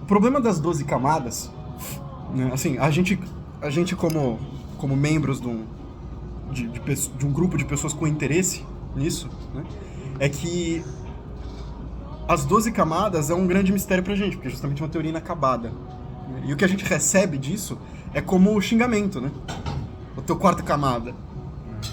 O problema das 12 camadas, né, assim, a gente como membros de um grupo de pessoas com interesse nisso, né, é que as 12 camadas é um grande mistério pra gente, porque é justamente uma teoria inacabada. Né, e o que a gente recebe disso é como xingamento, né? O teu quarta camada.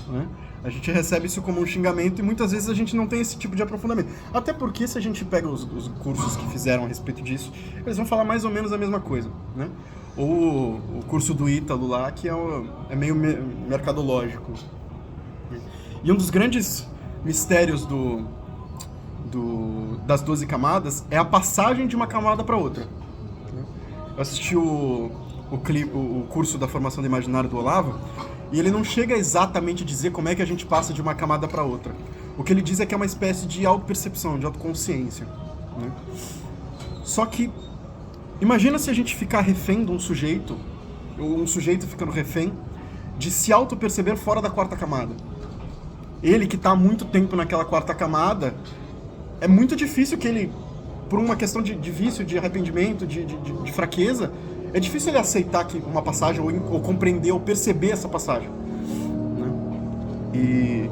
Né? A gente recebe isso como um xingamento e muitas vezes a gente não tem esse tipo de aprofundamento. Até porque se a gente pega os cursos que fizeram a respeito disso, eles vão falar mais ou menos a mesma coisa, né? Ou o curso do Ítalo lá, que é meio mercadológico. E um dos grandes mistérios das 12 camadas é a passagem de uma camada para outra. Eu assisti o curso da formação do imaginário do Olavo, e ele não chega a exatamente dizer como é que a gente passa de uma camada para outra. O que ele diz é que é uma espécie de autopercepção, de autoconsciência. Né? Só que, imagina se a gente ficar refém de um sujeito, ou um sujeito ficando refém, de se autoperceber fora da quarta camada. Ele que está há muito tempo naquela quarta camada, é muito difícil que ele, por uma questão de vício, de arrependimento, de fraqueza, é difícil ele aceitar que uma passagem, ou compreender, ou perceber essa passagem. Né?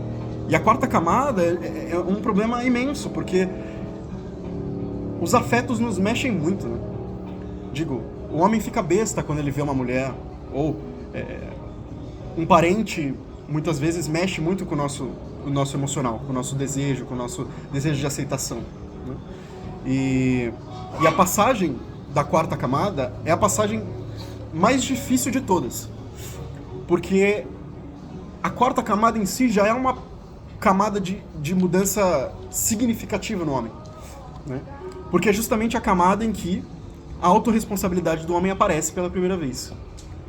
E a quarta camada é um problema imenso, porque os afetos nos mexem muito. Né? Digo, o homem fica besta quando ele vê uma mulher, ou um parente, muitas vezes, mexe muito com o nosso emocional, com o nosso desejo de aceitação. Né? E a passagem da quarta camada é a passagem mais difícil de todas. Porque a quarta camada em si já é uma camada de mudança significativa no homem. Né? Porque é justamente a camada em que a autorresponsabilidade do homem aparece pela primeira vez.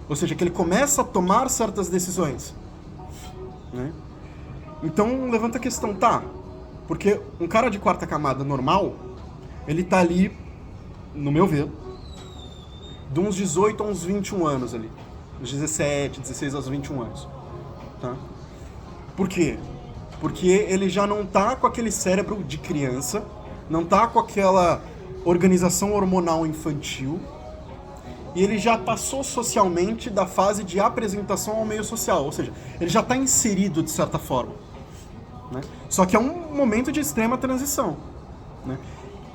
Ou seja, que ele começa a tomar certas decisões. Né? Então levanta a questão, tá? Porque um cara de quarta camada normal, ele tá ali, no meu ver, de uns 18 a uns 21 anos ali. Uns 17, 16 aos 21 anos. Tá? Por quê? Porque ele já não tá com aquele cérebro de criança, não tá com aquela organização hormonal infantil, e ele já passou socialmente da fase de apresentação ao meio social, ou seja, ele já está inserido de certa forma. Né? Só que é um momento de extrema transição. Né?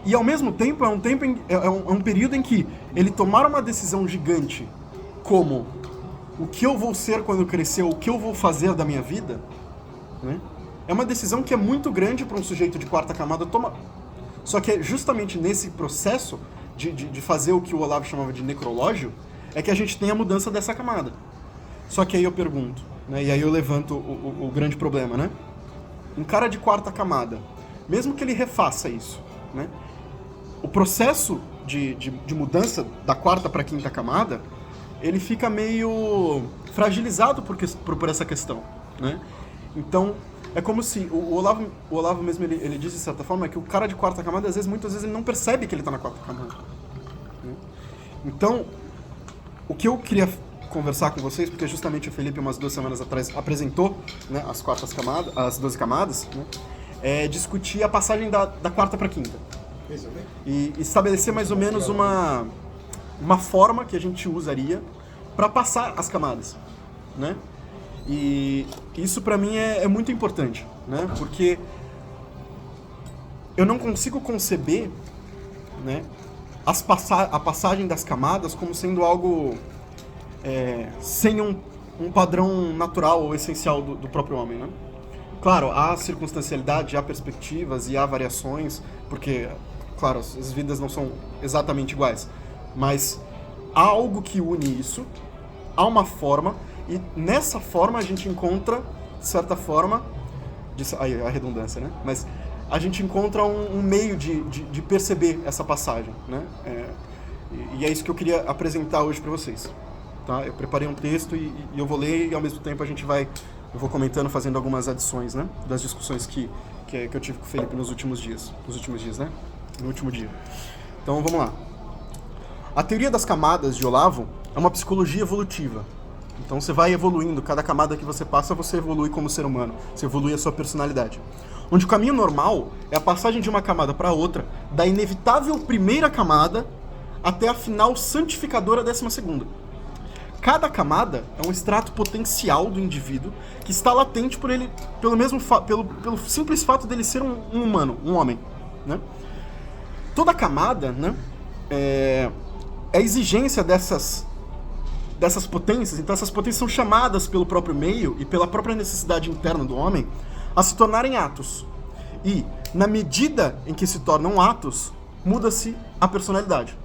E ao mesmo tempo é um período em que ele tomar uma decisão gigante, como o que eu vou ser quando eu crescer, o que eu vou fazer da minha vida, né? É uma decisão que é muito grande para um sujeito de quarta camada tomar. Só que é justamente nesse processo de fazer o que o Olavo chamava de necrológio, é que a gente tem a mudança dessa camada. Só que aí eu pergunto, né, e aí eu levanto o grande problema, né? Um cara de quarta camada, mesmo que ele refaça isso, né, o processo de mudança da quarta para a quinta camada, ele fica meio fragilizado por essa questão, né? Então, é como se o Olavo mesmo, ele diz de certa forma que o cara de quarta camada, muitas vezes ele não percebe que ele está na quarta camada. Né? Então, o que eu queria conversar com vocês, porque justamente o Felipe, umas 2 semanas atrás, apresentou, né, as 12 camadas, né, é discutir a passagem da quarta para a quinta. E estabelecer mais ou menos uma forma que a gente usaria para passar as camadas, né? E isso para mim é muito importante, né? Porque eu não consigo conceber, né, a passagem das camadas como sendo algo sem um padrão natural ou essencial do próprio homem, né? Claro, há circunstancialidade, há perspectivas e há variações, porque, claro, as vidas não são exatamente iguais, mas há algo que une isso, há uma forma, e nessa forma a gente encontra, de certa forma, aí a redundância, né? Mas a gente encontra um meio de perceber essa passagem, né? E é isso que eu queria apresentar hoje para vocês. Tá? Eu preparei um texto e eu vou ler, e ao mesmo tempo eu vou comentando, fazendo algumas adições, né? Das discussões que eu tive com o Felipe nos últimos dias, né? No último dia. Então vamos lá. A teoria das camadas de Olavo é uma psicologia evolutiva. Então você vai evoluindo, cada camada que você passa, você evolui como ser humano, você evolui a sua personalidade. Onde o caminho normal é a passagem de uma camada para outra, da inevitável primeira camada até a final santificadora 12ª. Cada camada é um extrato potencial do indivíduo que está latente por ele, pelo simples fato dele ser um humano, um homem, né? Toda camada, né, é a exigência dessas potências. Então essas potências são chamadas pelo próprio meio e pela própria necessidade interna do homem a se tornarem atos. E, na medida em que se tornam atos, muda-se a personalidade.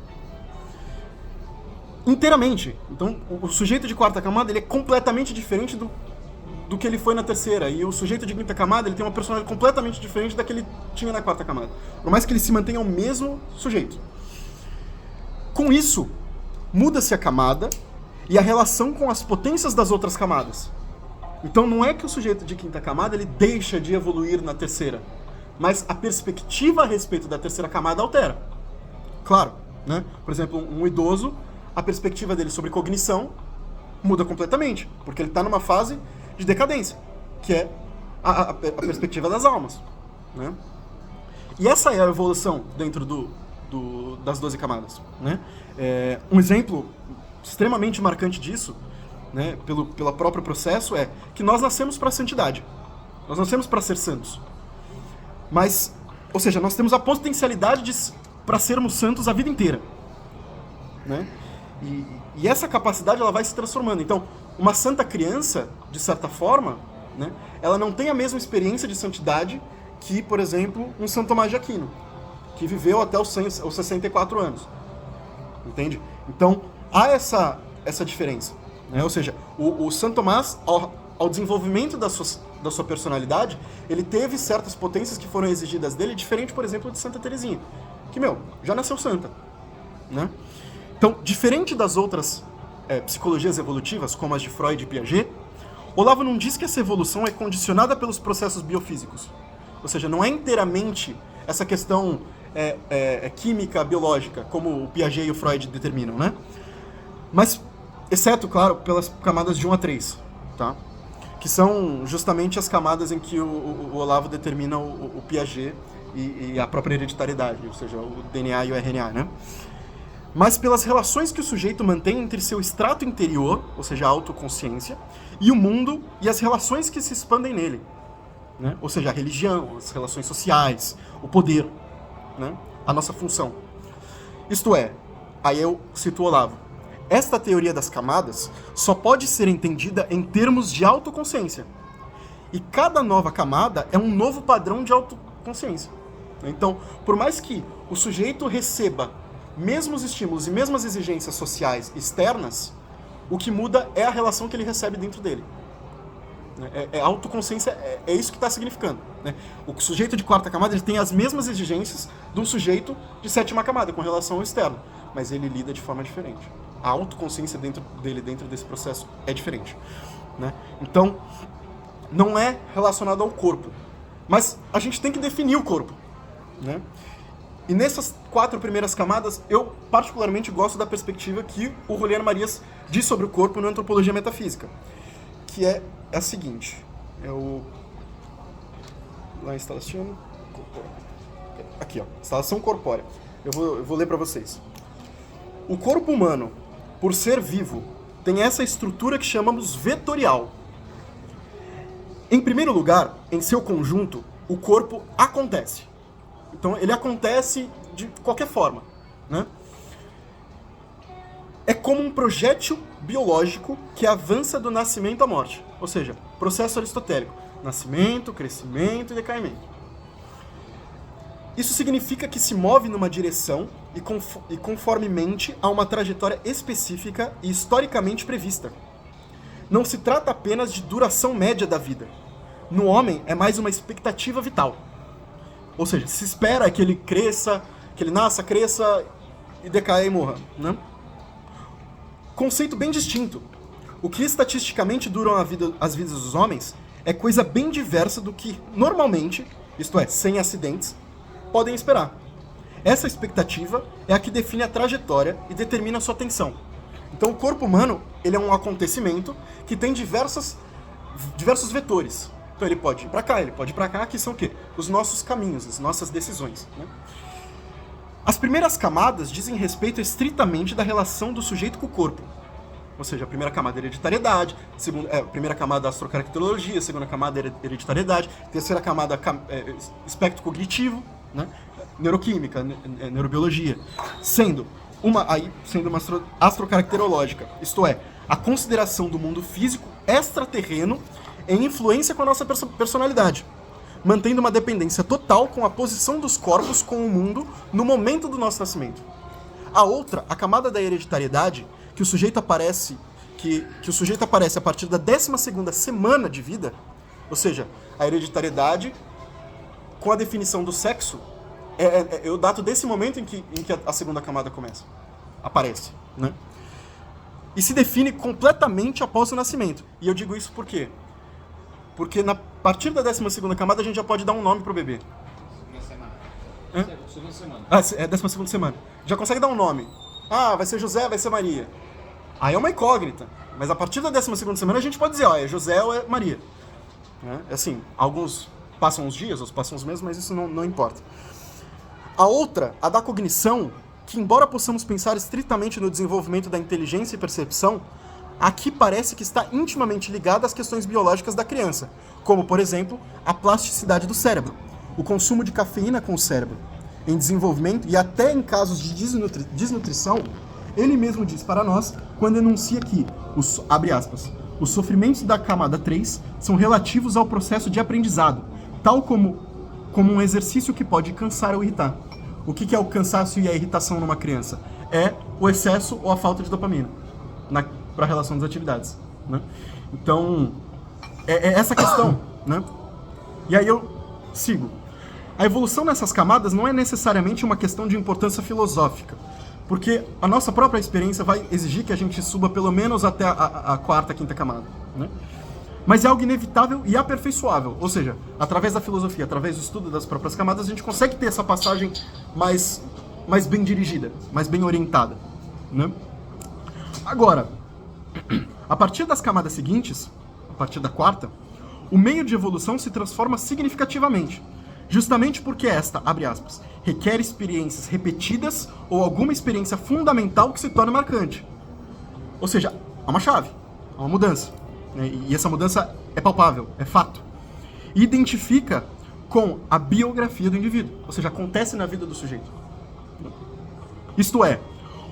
Inteiramente. Então, o sujeito de quarta camada ele é completamente diferente do que ele foi na terceira. E o sujeito de quinta camada ele tem uma personalidade completamente diferente da que ele tinha na quarta camada. Por mais que ele se mantenha o mesmo sujeito. Com isso, muda-se a camada e a relação com as potências das outras camadas. Então não é que o sujeito de quinta camada ele deixa de evoluir na terceira, mas a perspectiva a respeito da terceira camada altera. Claro, né? Por exemplo, um idoso, a perspectiva dele sobre cognição muda completamente, porque ele está numa fase de decadência, que é a perspectiva das almas, né? E essa é a evolução dentro das 12 camadas, né? Um exemplo extremamente marcante disso, né, pelo próprio processo, é que nós nascemos para a santidade. Nós nascemos para ser santos. Mas, ou seja, nós temos a potencialidade para sermos santos a vida inteira, né? E essa capacidade ela vai se transformando. Então, uma santa criança, de certa forma, né, ela não tem a mesma experiência de santidade que, por exemplo, um São Tomás de Aquino, que viveu até os 64 anos. Entende? Então, há essa diferença, né? Ou seja, o São Tomás, ao desenvolvimento da sua personalidade, ele teve certas potências que foram exigidas dele, diferente, por exemplo, de Santa Teresinha, que, já nasceu santa, né? Então, diferente das outras psicologias evolutivas, como as de Freud e Piaget, Olavo não diz que essa evolução é condicionada pelos processos biofísicos. Ou seja, não é inteiramente essa questão química, biológica, como o Piaget e o Freud determinam, né? Mas, exceto, claro, pelas camadas de 1 a 3, tá? Que são justamente as camadas em que o Olavo determina o Piaget e a própria hereditariedade, ou seja, o DNA e o RNA, né? Mas pelas relações que o sujeito mantém entre seu extrato interior, ou seja, a autoconsciência, e o mundo e as relações que se expandem nele, né? Ou seja, a religião, as relações sociais, o poder, né? A nossa função. Isto é, aí eu cito o Olavo, esta teoria das camadas só pode ser entendida em termos de autoconsciência. E cada nova camada é um novo padrão de autoconsciência. Então, por mais que o sujeito receba mesmos estímulos e mesmas exigências sociais externas, o que muda é a relação que ele recebe dentro dele. Autoconsciência é isso que está significando, né? O sujeito de quarta camada ele tem as mesmas exigências do sujeito de sétima camada com relação ao externo, mas ele lida de forma diferente. A autoconsciência dentro desse processo é diferente, né? Então, não é relacionado ao corpo, mas a gente tem que definir o corpo, né? E nessas 4 primeiras camadas, eu particularmente gosto da perspectiva que o Juliano Marias diz sobre o corpo na Antropologia Metafísica, que é a seguinte, lá instalação corpórea. Aqui, ó, instalação corpórea. Eu vou ler para vocês. O corpo humano, por ser vivo, tem essa estrutura que chamamos vetorial. Em primeiro lugar, em seu conjunto, o corpo acontece. Então, ele acontece de qualquer forma, né? É como um projétil biológico que avança do nascimento à morte. Ou seja, processo aristotélico. Nascimento, crescimento e decaimento. Isso significa que se move numa direção e conformemente a uma trajetória específica e historicamente prevista. Não se trata apenas de duração média da vida. No homem, é mais uma expectativa vital. Ou seja, se espera que ele cresça, que ele nasça, cresça e decaia e morra, né? Conceito bem distinto. O que estatisticamente duram as vidas dos homens é coisa bem diversa do que normalmente, isto é, sem acidentes, podem esperar. Essa expectativa é a que define a trajetória e determina a sua tensão. Então o corpo humano ele é um acontecimento que tem diversos vetores. Então ele pode ir para cá, ele pode ir para cá, que são o quê? Os nossos caminhos, as nossas decisões, né? As primeiras camadas dizem respeito estritamente da relação do sujeito com o corpo. Ou seja, a primeira camada é hereditariedade, a primeira camada é astrocaracterologia, a segunda camada é hereditariedade, a terceira camada espectro cognitivo, né? Neuroquímica, neurobiologia, sendo uma astrocaracterológica, isto é, a consideração do mundo físico extraterreno em influência com a nossa personalidade, mantendo uma dependência total com a posição dos corpos com o mundo no momento do nosso nascimento. A outra, a camada da hereditariedade, que o sujeito aparece a partir da 12ª semana de vida, ou seja, a hereditariedade com a definição do sexo, eu dato desse momento em que a segunda camada aparece, né? E se define completamente após o nascimento. E eu digo isso por quê? Porque a partir da 12ª camada a gente já pode dar um nome pro bebê. Segunda semana. É 12ª semana. Já consegue dar um nome. Ah, vai ser José, vai ser Maria. Aí é uma incógnita. Mas a partir da 12ª semana a gente pode dizer, ó, é José ou é Maria. Assim, alguns passam uns dias, outros passam uns meses, mas isso não importa. A outra, a da cognição, que embora possamos pensar estritamente no desenvolvimento da inteligência e percepção, aqui parece que está intimamente ligada às questões biológicas da criança, como, por exemplo, a plasticidade do cérebro, o consumo de cafeína com o cérebro, em desenvolvimento e até em casos de desnutrição. Ele mesmo diz para nós, quando enuncia que, abre aspas, os sofrimentos da camada 3 são relativos ao processo de aprendizado, tal como um exercício que pode cansar ou irritar. O que é o cansaço e a irritação numa criança? É o excesso ou a falta de dopamina para a relação das atividades, né? Então, é essa questão, né? E aí eu sigo. A evolução nessas camadas não é necessariamente uma questão de importância filosófica, porque a nossa própria experiência vai exigir que a gente suba pelo menos até a quarta, quinta camada, né? Mas é algo inevitável e aperfeiçoável, ou seja, através da filosofia, através do estudo das próprias camadas, a gente consegue ter essa passagem mais bem dirigida, mais bem orientada, né? Agora, a partir das camadas seguintes, a partir da quarta, o meio de evolução se transforma significativamente, justamente porque esta, abre aspas, requer experiências repetidas ou alguma experiência fundamental que se torne marcante. Ou seja, há uma chave, há uma mudança. E essa mudança é palpável, é fato. E identifica com a biografia do indivíduo, ou seja, acontece na vida do sujeito. Isto é,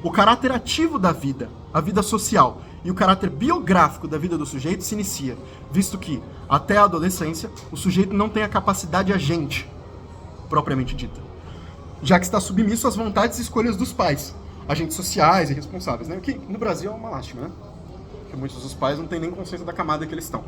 o caráter ativo da vida, a vida social e o caráter biográfico da vida do sujeito se inicia, visto que, até a adolescência, o sujeito não tem a capacidade agente, propriamente dita, já que está submisso às vontades e escolhas dos pais, agentes sociais e responsáveis, né? O que no Brasil é uma lástima, né? Porque muitos dos pais não têm nem consciência da camada que eles estão,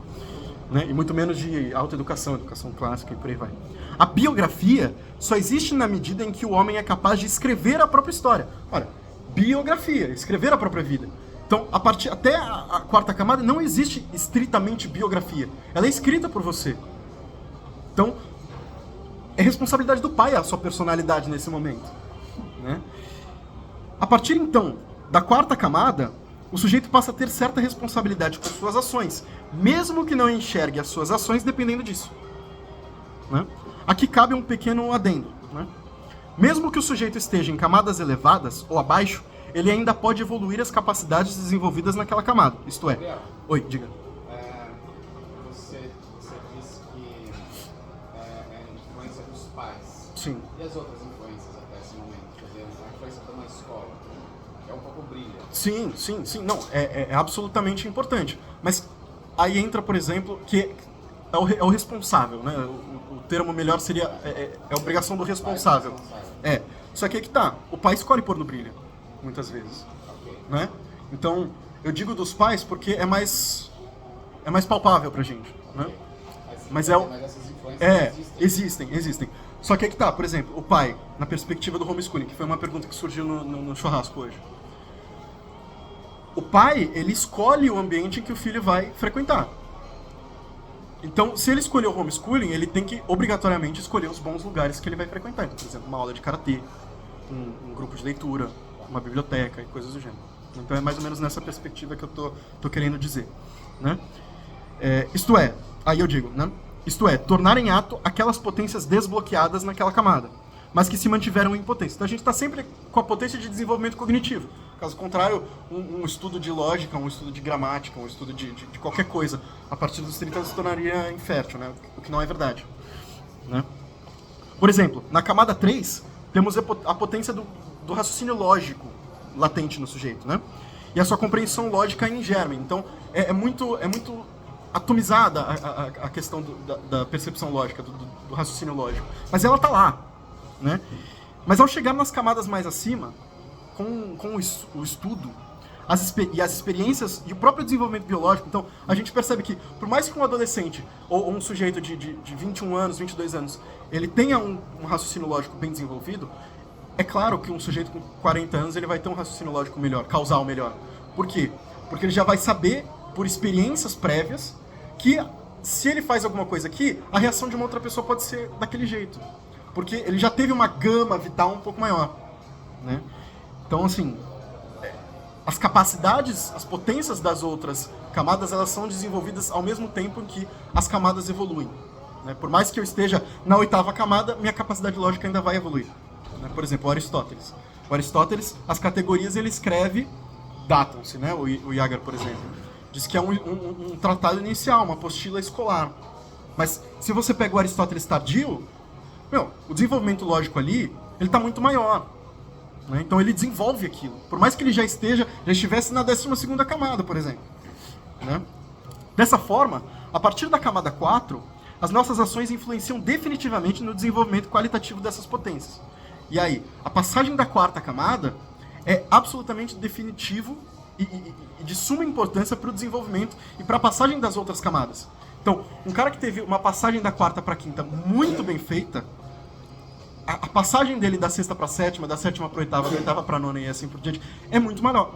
né? E muito menos de autoeducação, educação clássica e por aí vai. A biografia só existe na medida em que o homem é capaz de escrever a própria história. Olha, biografia, escrever a própria vida. Então, até a quarta camada não existe estritamente biografia. Ela é escrita por você. Então, é responsabilidade do pai a sua personalidade nesse momento, né? A partir, então, da quarta camada, o sujeito passa a ter certa responsabilidade com suas ações, mesmo que não enxergue as suas ações dependendo disso, né? Aqui cabe um pequeno adendo, né? Mesmo que o sujeito esteja em camadas elevadas ou abaixo, ele ainda pode evoluir as capacidades desenvolvidas naquela camada. Isto é... Gabriel, Oi, diga. Você disse que é a influência dos pais. Sim. E as outras influências até esse momento? Quer dizer, a influência de uma escola, que é um pouco brilha. Sim. Não, é absolutamente importante. Mas aí entra, por exemplo, que é o responsável, né? O termo melhor seria... É a obrigação do responsável. Só que aí que tá. O pai escolhe pôr no brilho, muitas vezes. Okay. Né? Então, eu digo dos pais porque é mais palpável pra gente, né? Mas essas influências existem. Só que aí que tá, por exemplo, o pai, na perspectiva do homeschooling, que foi uma pergunta que surgiu no churrasco hoje. O pai, ele escolhe o ambiente em que o filho vai frequentar. Então, se ele escolher o homeschooling, ele tem que, obrigatoriamente, escolher os bons lugares que ele vai frequentar. Então, por exemplo, uma aula de karatê, um grupo de leitura, uma biblioteca e coisas do gênero. Então, é mais ou menos nessa perspectiva que eu tô querendo dizer, né? Isto é, tornar em ato aquelas potências desbloqueadas naquela camada. mas que se mantiveram em potência. Então a gente está sempre com a potência de desenvolvimento cognitivo. Caso contrário, um estudo de lógica, um estudo de gramática, um estudo de qualquer coisa, a partir dos 30 se tornaria infértil, né? O que não é verdade. Né? Por exemplo, na camada 3, temos a potência do raciocínio lógico latente no sujeito, né? E a sua compreensão lógica em germe. Então, é muito atomizada a questão da percepção lógica, do raciocínio lógico. Mas ela está lá, né? Mas ao chegar nas camadas mais acima, com o estudo, as experiências e o próprio desenvolvimento biológico, então a gente percebe que, por mais que um adolescente ou um sujeito de 21 anos, 22 anos, ele tenha um raciocínio lógico bem desenvolvido, é claro que um sujeito com 40 anos ele vai ter um raciocínio lógico melhor, causal melhor. Por quê? Porque ele já vai saber, por experiências prévias, que se ele faz alguma coisa aqui, a reação de uma outra pessoa pode ser daquele jeito. Porque ele já teve uma gama vital um pouco maior, né? Então, assim, as capacidades, as potências das outras camadas, elas são desenvolvidas ao mesmo tempo em que as camadas evoluem. Né? Por mais que eu esteja na 8ª camada, minha capacidade lógica ainda vai evoluir. Né? Por exemplo, o Aristóteles. O Aristóteles, as categorias ele escreve, datam-se, né? O Jager, por exemplo. Diz que é um tratado inicial, uma apostila escolar. Mas se você pega o Aristóteles tardio, o desenvolvimento lógico ali, ele está muito maior. Né? Então ele desenvolve aquilo. Por mais que ele já estivesse na 12ª camada, por exemplo. Né? Dessa forma, a partir da camada 4, as nossas ações influenciam definitivamente no desenvolvimento qualitativo dessas potências. E aí, a passagem da 4ª camada é absolutamente definitivo e de suma importância para o desenvolvimento e para a passagem das outras camadas. Então, um cara que teve uma passagem da 4ª para a 5ª muito bem feita, a passagem dele da 6ª para a 7ª, da 7ª para a 8ª, da 8ª para a 9ª e assim por diante, é muito maior.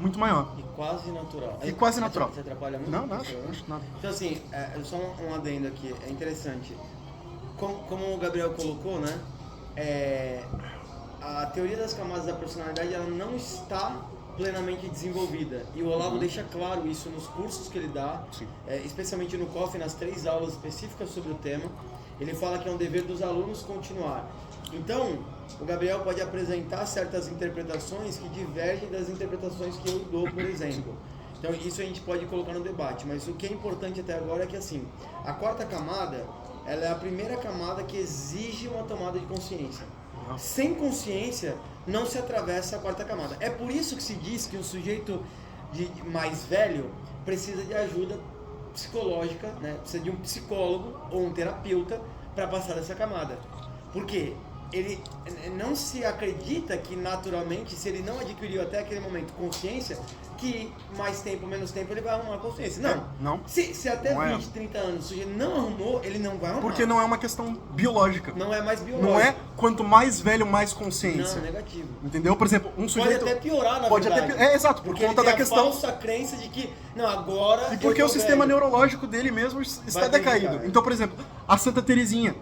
E quase natural. E quase natural. Você atrapalha muito? Não, acho nada. Então, assim, só um adendo aqui, é interessante. Como o Gabriel colocou, né? A teoria das camadas da personalidade, ela não está plenamente desenvolvida. E o Olavo deixa claro isso nos cursos que ele dá, especialmente no COF, nas 3 aulas específicas sobre o tema. Ele fala que é um dever dos alunos continuar. Então, o Gabriel pode apresentar certas interpretações que divergem das interpretações que eu dou, por exemplo. Então, isso a gente pode colocar no debate, mas o que é importante até agora é que, assim, a 4ª camada, ela é a primeira camada que exige uma tomada de consciência. Sem consciência, não se atravessa a 4ª camada. É por isso que se diz que um sujeito mais velho precisa de ajuda psicológica, né? Precisa de um psicólogo ou um terapeuta para passar dessa camada. Por quê? Ele não se acredita que naturalmente, se ele não adquiriu até aquele momento consciência, que mais tempo, menos tempo, ele vai arrumar consciência. Não. Se até não 20, 30 anos o sujeito não arrumou, ele não vai arrumar. Porque não é uma questão biológica. Não é mais biológico. Não é quanto mais velho, mais consciência. Não, negativo. Entendeu? Por exemplo, um sujeito... Pode até piorar, na pode verdade. Até... exato, por porque conta ele da tem questão... a falsa crença de que, não, agora... E porque o sistema neurológico dele mesmo está decaído. Então, por exemplo, a Santa Teresinha.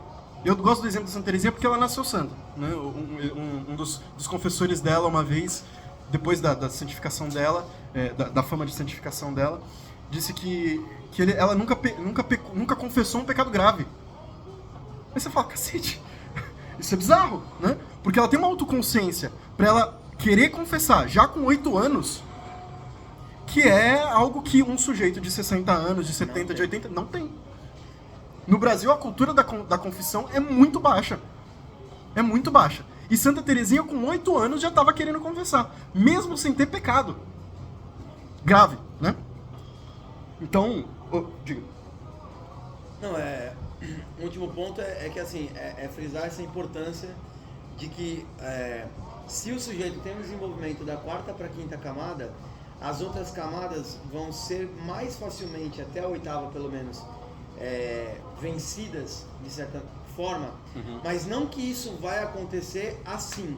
Eu gosto do exemplo da Santa Teresinha porque ela nasceu santa. Né? Um dos confessores dela, uma vez, depois da santificação dela, da fama de santificação dela, disse que ela nunca confessou um pecado grave. Aí você fala, cacete, isso é bizarro, né? Porque ela tem uma autoconsciência para ela querer confessar, já com 8 anos, que é algo que um sujeito de 60 anos, de 70, de 80, não tem. No Brasil, a cultura da confissão é muito baixa. É muito baixa. E Santa Teresinha, com 8 anos, já estava querendo confessar. Mesmo sem ter pecado. Grave, né? Então... diga. Não, o último ponto é que, assim, frisar essa importância de que se o sujeito tem um desenvolvimento da 4ª para a 5ª camada, as outras camadas vão ser mais facilmente, até a 8ª pelo menos, vencidas de certa forma, mas não que isso vai acontecer assim.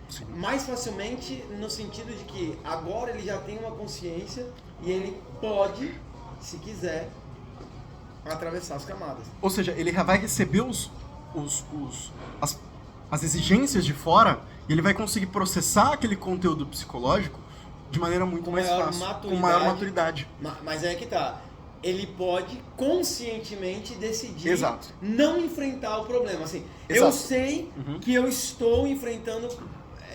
Sim. Mais facilmente no sentido de que agora ele já tem uma consciência e ele pode, se quiser, atravessar as camadas. Ou seja, ele já vai receber as exigências de fora e ele vai conseguir processar aquele conteúdo psicológico de maneira muito mais fácil, com maior maturidade. Mas é que tá. ele pode conscientemente decidir Exato. não enfrentar o problema. Assim, Exato. eu sei que eu estou enfrentando,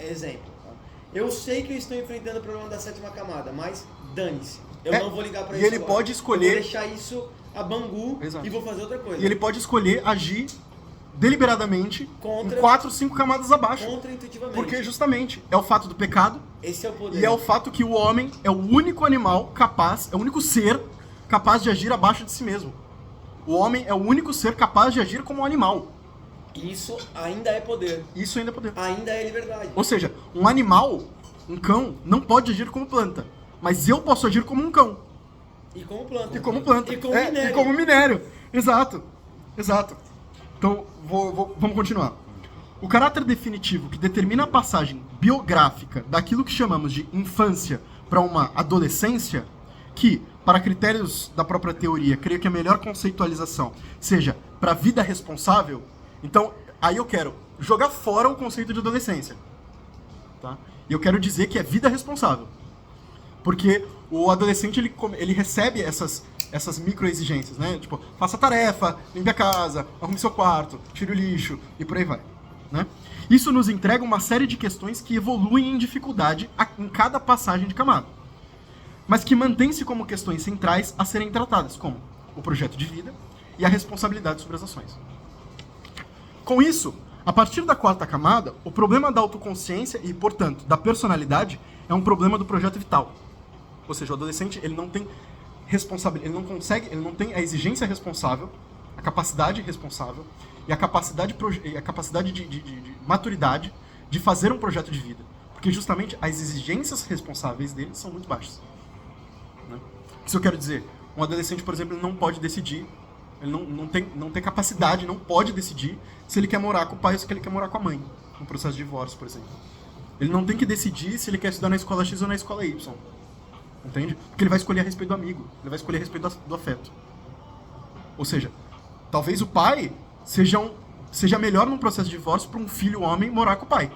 exemplo, tá? Eu sei que eu estou enfrentando o problema da 7ª camada, mas dane-se. Eu não vou ligar para e isso ele agora. pode escolher- Eu vou deixar isso a Bangu Exato. e vou fazer outra coisa. E ele pode escolher agir deliberadamente Contra- em 4, 5 camadas abaixo. Contra-intuitivamente. Porque justamente é o fato do pecado Esse é o poder. e é o fato que o homem é o único animal capaz, é o único ser capaz de agir abaixo de si mesmo. O homem é o único ser capaz de agir como um animal. Isso ainda é poder. Isso ainda é poder. Ainda é liberdade. Ou seja, um animal, um cão, não pode agir como planta. Mas eu posso agir como um cão. E como planta. E como planta. E como É, minério. E como minério. Exato. Exato. Então, vamos continuar. O caráter definitivo que determina a passagem biográfica daquilo que chamamos de infância para uma adolescência, que, para critérios da própria teoria, creio que a melhor conceitualização seja para a vida responsável. Então, aí eu quero jogar fora o conceito de adolescência. Tá? E eu quero dizer que é vida responsável. Porque o adolescente, ele recebe essas micro-exigências, né? Tipo, faça a tarefa, limpe a casa, arrume seu quarto, tire o lixo e por aí vai. Né? Isso nos entrega uma série de questões que evoluem em dificuldade em cada passagem de camada, mas que mantêm-se como questões centrais a serem tratadas, como o projeto de vida e a responsabilidade sobre as ações. Com isso, a partir da 4ª camada, o problema da autoconsciência e, portanto, da personalidade é um problema do projeto vital. Ou seja, o adolescente, ele não tem responsabilidade, ele não tem a exigência responsável, a capacidade responsável e a capacidade de maturidade de fazer um projeto de vida. Porque justamente as exigências responsáveis dele são muito baixas. Né? Isso eu quero dizer, um adolescente, por exemplo, ele não pode decidir, ele não tem capacidade, não pode decidir se ele quer morar com o pai ou se ele quer morar com a mãe, no processo de divórcio, por exemplo. Ele não tem que decidir se ele quer estudar na escola X ou na escola Y. Entende? Porque ele vai escolher a respeito do amigo, ele vai escolher a respeito do afeto. Ou seja, talvez o pai seja melhor num processo de divórcio para um filho homem morar com o pai.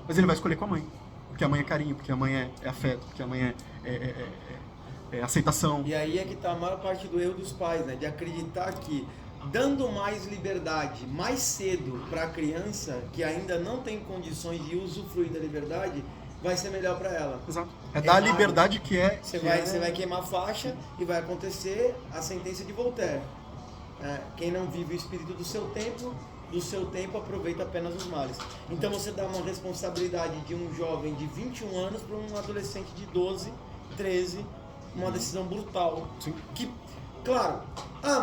Mas ele vai escolher com a mãe. Porque a mãe é carinho, porque a mãe é afeto, porque a mãe é aceitação. E aí é que tá a maior parte do erro dos pais, né? De acreditar que dando mais liberdade mais cedo para a criança que ainda não tem condições de usufruir da liberdade, vai ser melhor para ela. Exato. É dar a liberdade que é... Você vai queimar a faixa e vai acontecer a sentença de Voltaire. Quem não vive o espírito do seu tempo aproveita apenas os males. Então você dá uma responsabilidade de um jovem de 21 anos para um adolescente de 12, 13, uma decisão brutal. Sim. Que, claro,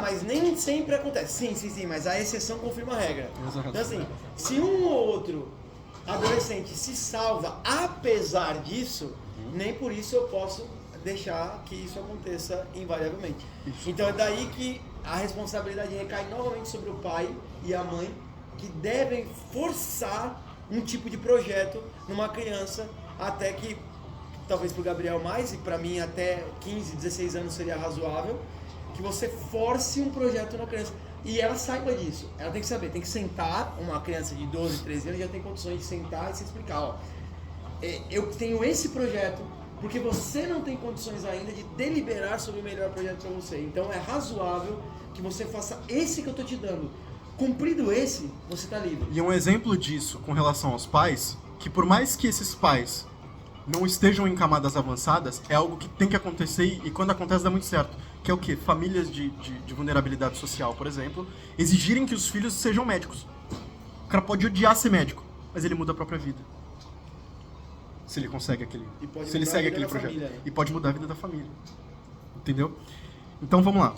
mas nem sempre acontece. Sim, mas a exceção confirma a regra. Exato. Então assim, se um ou outro adolescente se salva apesar disso, nem por isso eu posso deixar que isso aconteça invariavelmente. Isso. Então é daí que a responsabilidade recai novamente sobre o pai e a mãe, que devem forçar um tipo de projeto numa criança até que, talvez para o Gabriel mais, e para mim até 15, 16 anos seria razoável, que você force um projeto na criança. E ela saiba disso. Ela tem que saber, tem que sentar, uma criança de 12, 13 anos já tem condições de sentar e se explicar, eu tenho esse projeto, porque você não tem condições ainda de deliberar sobre o melhor projeto para você. Então é razoável que você faça esse que eu estou te dando. Cumprido esse, você está livre. E um exemplo disso com relação aos pais, que por mais que esses pais não estejam em camadas avançadas, é algo que tem que acontecer e quando acontece dá muito certo. Que é o quê? Famílias de vulnerabilidade social, por exemplo, exigirem que os filhos sejam médicos. O cara pode odiar ser médico, mas ele muda a própria vida. Se ele consegue se ele segue aquele projeto. Família, né? E pode mudar a vida da família. Entendeu? Então vamos lá.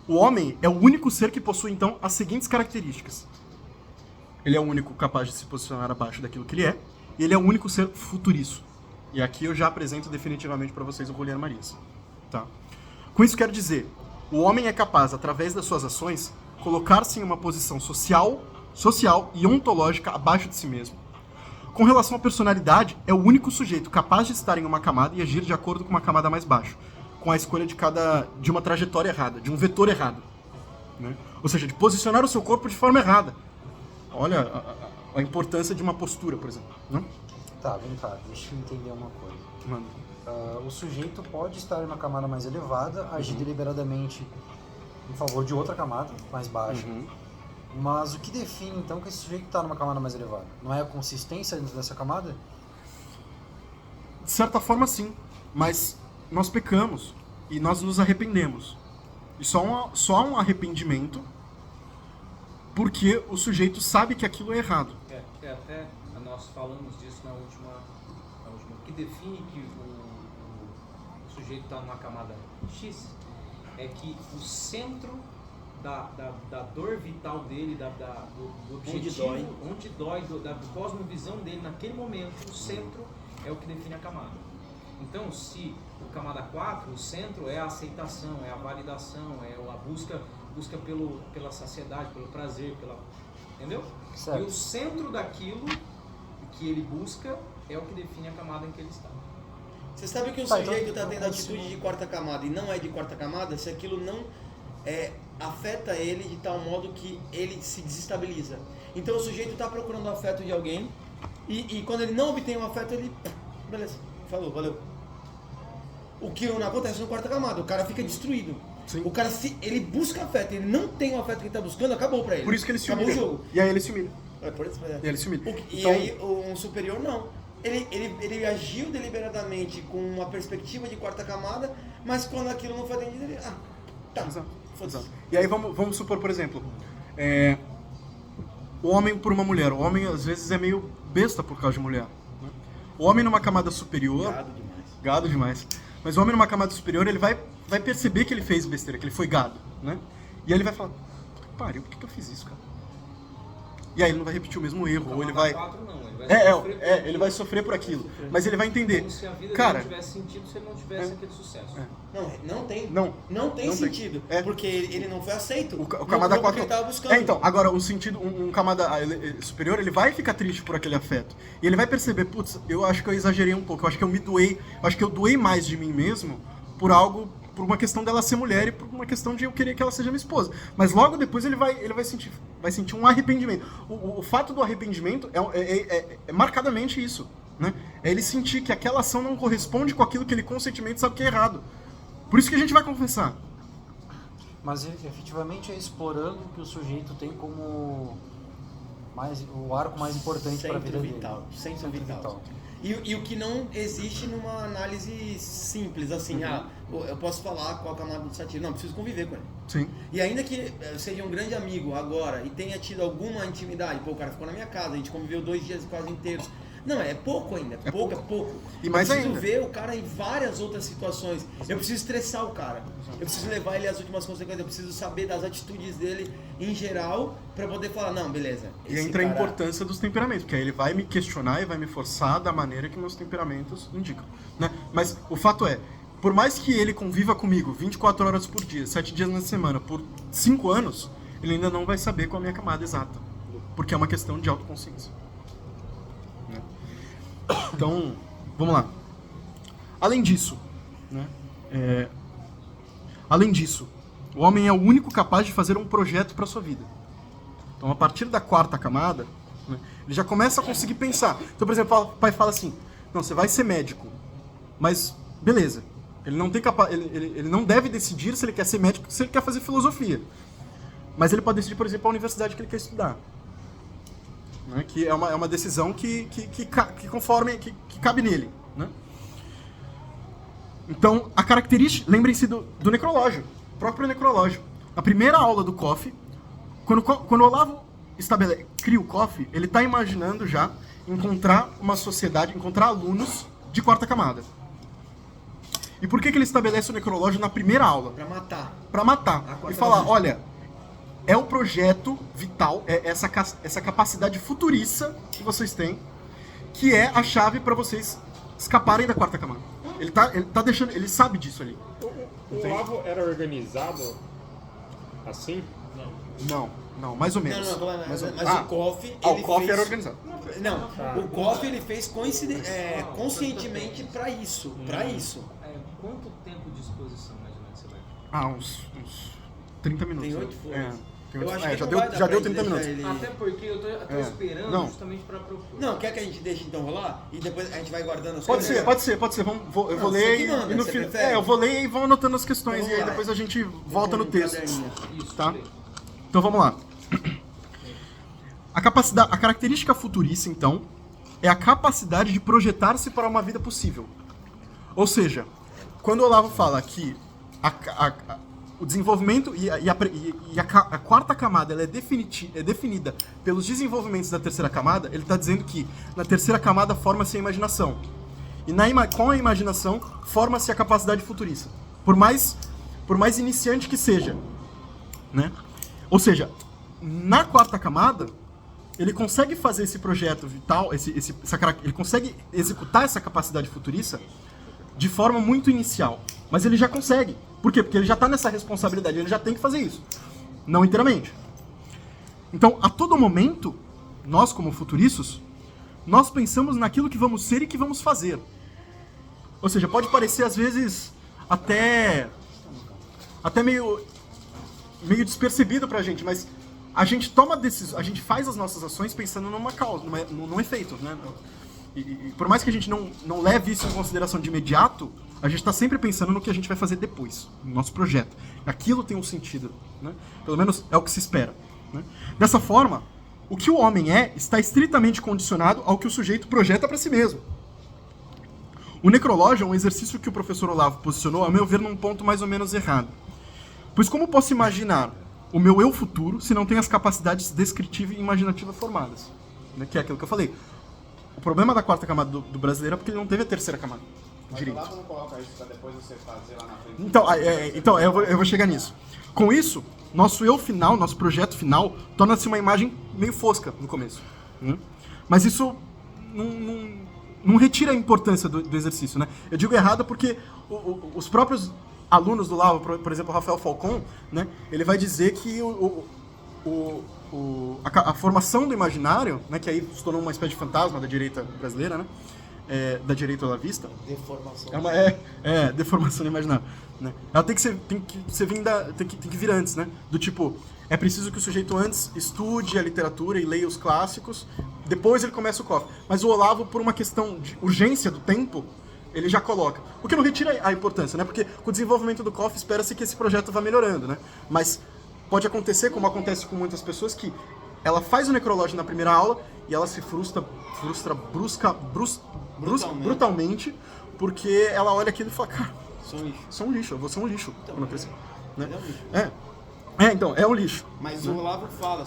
O homem é o único ser que possui, então, as seguintes características. Ele é o único capaz de se posicionar abaixo daquilo que ele é, e ele é o único ser futuriço. E aqui eu já apresento definitivamente para vocês o Juliano Marias. Tá? Com isso quero dizer, o homem é capaz, através das suas ações, colocar-se em uma posição social e ontológica abaixo de si mesmo. Com relação à personalidade, é o único sujeito capaz de estar em uma camada e agir de acordo com uma camada mais baixa, com a escolha de uma trajetória errada, de um vetor errado. Né? Ou seja, de posicionar o seu corpo de forma errada. Olha a importância de uma postura, por exemplo. Né? Tá, vem cá, deixa eu entender uma coisa. Mano, O sujeito pode estar em uma camada mais elevada, agir deliberadamente em favor de outra camada mais baixa. Mas o que define então que esse sujeito está numa camada mais elevada? Não é a consistência dentro dessa camada? de certa forma sim, mas nós pecamos e nós nos arrependemos. E só há um arrependimento porque o sujeito sabe que aquilo é errado. Até nós falamos disso na última. O que define que o sujeito está numa camada X é que o centro da dor vital dele, do objetivo, onde dói, da cosmovisão dele naquele momento, o centro é o que define a camada. Então, se o camada 4, o centro é a aceitação, é a validação, é a busca pela saciedade, pelo prazer, entendeu? Certo. E o centro daquilo que ele busca é o que define a camada em que ele está. Você sabe que o Tá, sujeito então, está tendo atitude de quarta camada e não é de quarta camada se aquilo não afeta ele de tal modo que ele se desestabiliza. Então o sujeito está procurando o afeto de alguém e quando ele não obtém o afeto, ele... Beleza, falou, valeu. O que não acontece no quarta camada, o cara fica destruído. Sim. O cara, se ele busca afeto, ele não tem o afeto que ele está buscando, acabou pra ele. Por isso que ele se acabou humilha. o jogo. E aí ele se humilha. Por isso, E aí ele se humilha. E Então, aí um superior não. Ele agiu deliberadamente com uma perspectiva de quarta camada, mas quando aquilo não foi atendido, ele... tá, Exato, foda-se. exato. E aí vamos supor, por exemplo, o homem por uma mulher. O homem às vezes é meio besta por causa de mulher. Né? O homem numa camada superior... Gado demais. Mas o homem numa camada superior, ele vai perceber que ele fez besteira, que ele foi gado, né? E aí ele vai falar, pariu, por que eu fiz isso, cara? E aí ele não vai repetir o mesmo erro, ou ele vai... 4, não, ele vai ele vai sofrer por aquilo. Mas ele vai entender, como se a vida cara... dele não tivesse sentido se ele não tivesse aquele sucesso. Não tem. Não tem tem. sentido. Porque ele não foi aceito. O camada no 4... que ele tava buscando. Então, agora, um sentido, um camada superior, ele vai ficar triste por aquele afeto. E ele vai perceber, putz, eu acho que eu exagerei um pouco, eu acho que eu me doei, eu acho que eu doei mais de mim mesmo por uma questão dela ser mulher e por uma questão de eu querer que ela seja minha esposa. Mas logo depois ele vai sentir um arrependimento. O fato do arrependimento é marcadamente isso, né? É ele sentir que aquela ação não corresponde com aquilo que ele conscientemente sabe que é errado. Por isso que a gente vai confessar. Mas efetivamente é explorando que o sujeito tem como o arco mais importante para a vida dele. Centro vital. E o que não existe numa análise simples, assim, eu posso falar com a camada do sativo, não, preciso conviver com ele. Sim. E ainda que seja um grande amigo agora e tenha tido alguma intimidade, o cara ficou na minha casa, a gente conviveu 2 dias quase inteiros. Não, é pouco ainda, é pouco. E mais eu preciso ainda. ver o cara em várias outras situações. Eu preciso estressar o cara. Eu preciso levar ele às últimas consequências. Eu preciso saber das atitudes dele em geral pra poder falar, não, beleza. E entra a importância dos temperamentos, porque aí ele vai me questionar e vai me forçar da maneira que meus temperamentos indicam, né? Mas o fato é, por mais que ele conviva comigo 24 horas por dia, 7 dias na semana, por 5 anos, ele ainda não vai saber qual é a minha camada exata, porque é uma questão de autoconsciência. Né? Então, vamos lá. Além disso, o homem é o único capaz de fazer um projeto para sua vida. Então, a partir da 4ª camada, né, ele já começa a conseguir pensar. Então, por exemplo, o pai fala assim, não, você vai ser médico, mas beleza, ele não deve decidir se ele quer ser médico ou se ele quer fazer filosofia. Mas ele pode decidir, por exemplo, a universidade que ele quer estudar. Né, que é uma decisão que cabe nele. Né? Então, a característica... Lembrem-se do necrológio, o próprio necrológio. A primeira aula do COF, quando o Olavo cria o COF, ele está imaginando já encontrar uma sociedade, encontrar alunos de 4ª camada. E por que ele estabelece o necrológio na primeira aula? Para matar. E falar, olha... É o projeto vital, é essa capacidade futurista que vocês têm, que é a chave para vocês escaparem da 4ª camada. Ele tá deixando, ele sabe disso ali. O Olavo era organizado assim? Não, mais ou menos. Mas o COF... o COF era organizado. Não, o COF ele fez conscientemente para isso. Quanto tempo de exposição, mais ou menos, você vai? Uns 30 minutos. Tem 8 folhas. Eu acho que já não deu, vai dar já pra deu gente 30 deixar minutos. ele- Até porque eu tô esperando Não. justamente pra propor. Não, quer que a gente deixe então rolar? E depois a gente vai guardando as Pode coisas? ser. Eu vou Não, ler você que e manda, no você fim. prefere? Eu vou ler e vou anotando as questões Então e aí vamos lá. depois a gente volta no Um texto. caderninho. Isso, Tá? beleza. Então vamos lá. A característica futurista, então, é a capacidade de projetar-se para uma vida possível. Ou seja, quando o Olavo fala que o desenvolvimento e a quarta camada ela é definida pelos desenvolvimentos da terceira camada, ele está dizendo que na terceira camada forma-se a imaginação. E com a imaginação forma-se a capacidade futurista. Por mais iniciante que seja. Né? Ou seja, na quarta camada, ele consegue fazer esse projeto vital, ele consegue executar essa capacidade futurista de forma muito inicial. Mas ele já consegue. Por quê? Porque ele já está nessa responsabilidade, ele já tem que fazer isso. Não inteiramente. Então, a todo momento, nós como futuristas, nós pensamos naquilo que vamos ser e que vamos fazer. Ou seja, pode parecer às vezes até meio despercebido pra gente, mas a gente toma decisões, a gente faz as nossas ações pensando numa causa, num efeito, né? E por mais que a gente não leve isso em consideração de imediato, a gente está sempre pensando no que a gente vai fazer depois, no nosso projeto. Aquilo tem um sentido, né? Pelo menos é o que se espera. Né? Dessa forma, o que o homem está estritamente condicionado ao que o sujeito projeta para si mesmo. O necrológio é um exercício que o professor Olavo posicionou, a meu ver, num ponto mais ou menos errado. Pois como posso imaginar o meu eu futuro se não tenho as capacidades descritiva e imaginativa formadas? Né? Que é aquilo que eu falei. O problema da quarta camada do brasileiro é porque ele não teve a terceira camada. Mas Direito. o Olavo não coloca isso pra depois você fazer lá na frente. Então eu vou chegar nisso. Com isso, nosso eu final, nosso projeto final, torna-se uma imagem meio fosca no começo. Né? Mas isso não retira a importância do exercício. Né? Eu digo errado porque os próprios alunos do Olavo, por exemplo, o Rafael Falcon, né, ele vai dizer que a formação do imaginário, né, que aí se tornou uma espécie de fantasma da direita brasileira, né, da direita olavista, Deformação. deformação do imaginário. Né? Ela tem que vir antes, né? Do tipo, é preciso que o sujeito antes estude a literatura e leia os clássicos, depois ele começa o COF. Mas o Olavo, por uma questão de urgência do tempo, ele já coloca. O que não retira a importância, né? Porque com o desenvolvimento do COF espera-se que esse projeto vá melhorando, né? Mas pode acontecer, como acontece com muitas pessoas, que ela faz o necrológio na primeira aula e ela se frustra brutalmente, porque ela olha aquilo e fala, cara, sou um lixo, eu vou ser um lixo quando eu crescer. Né? É um lixo. Então, é um lixo. Mas o Olavo fala,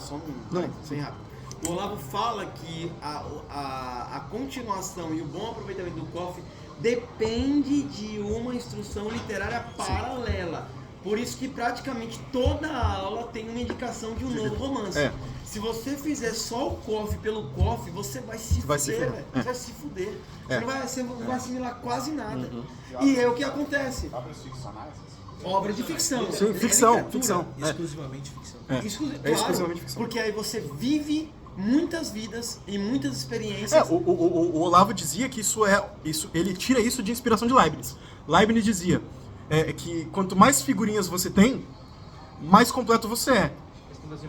Não. sem rápido. O Olavo fala que a continuação e o bom aproveitamento do COF depende de uma instrução literária paralela. Por isso que praticamente toda a aula tem uma indicação de um novo romance. Se você fizer só o COF pelo COF, você vai se fuder, velho. Você vai se fuder. Você não vai assimilar quase nada. E é o que acontece. Obras ficcionais? Obra de ficção. Sim, É ficção. Exclusivamente ficção. Claro, exclusivamente ficção. porque aí você vive muitas vidas e muitas experiências. O Olavo dizia que ele tira isso de inspiração de Leibniz. Leibniz dizia que quanto mais figurinhas você tem, mais completo você é.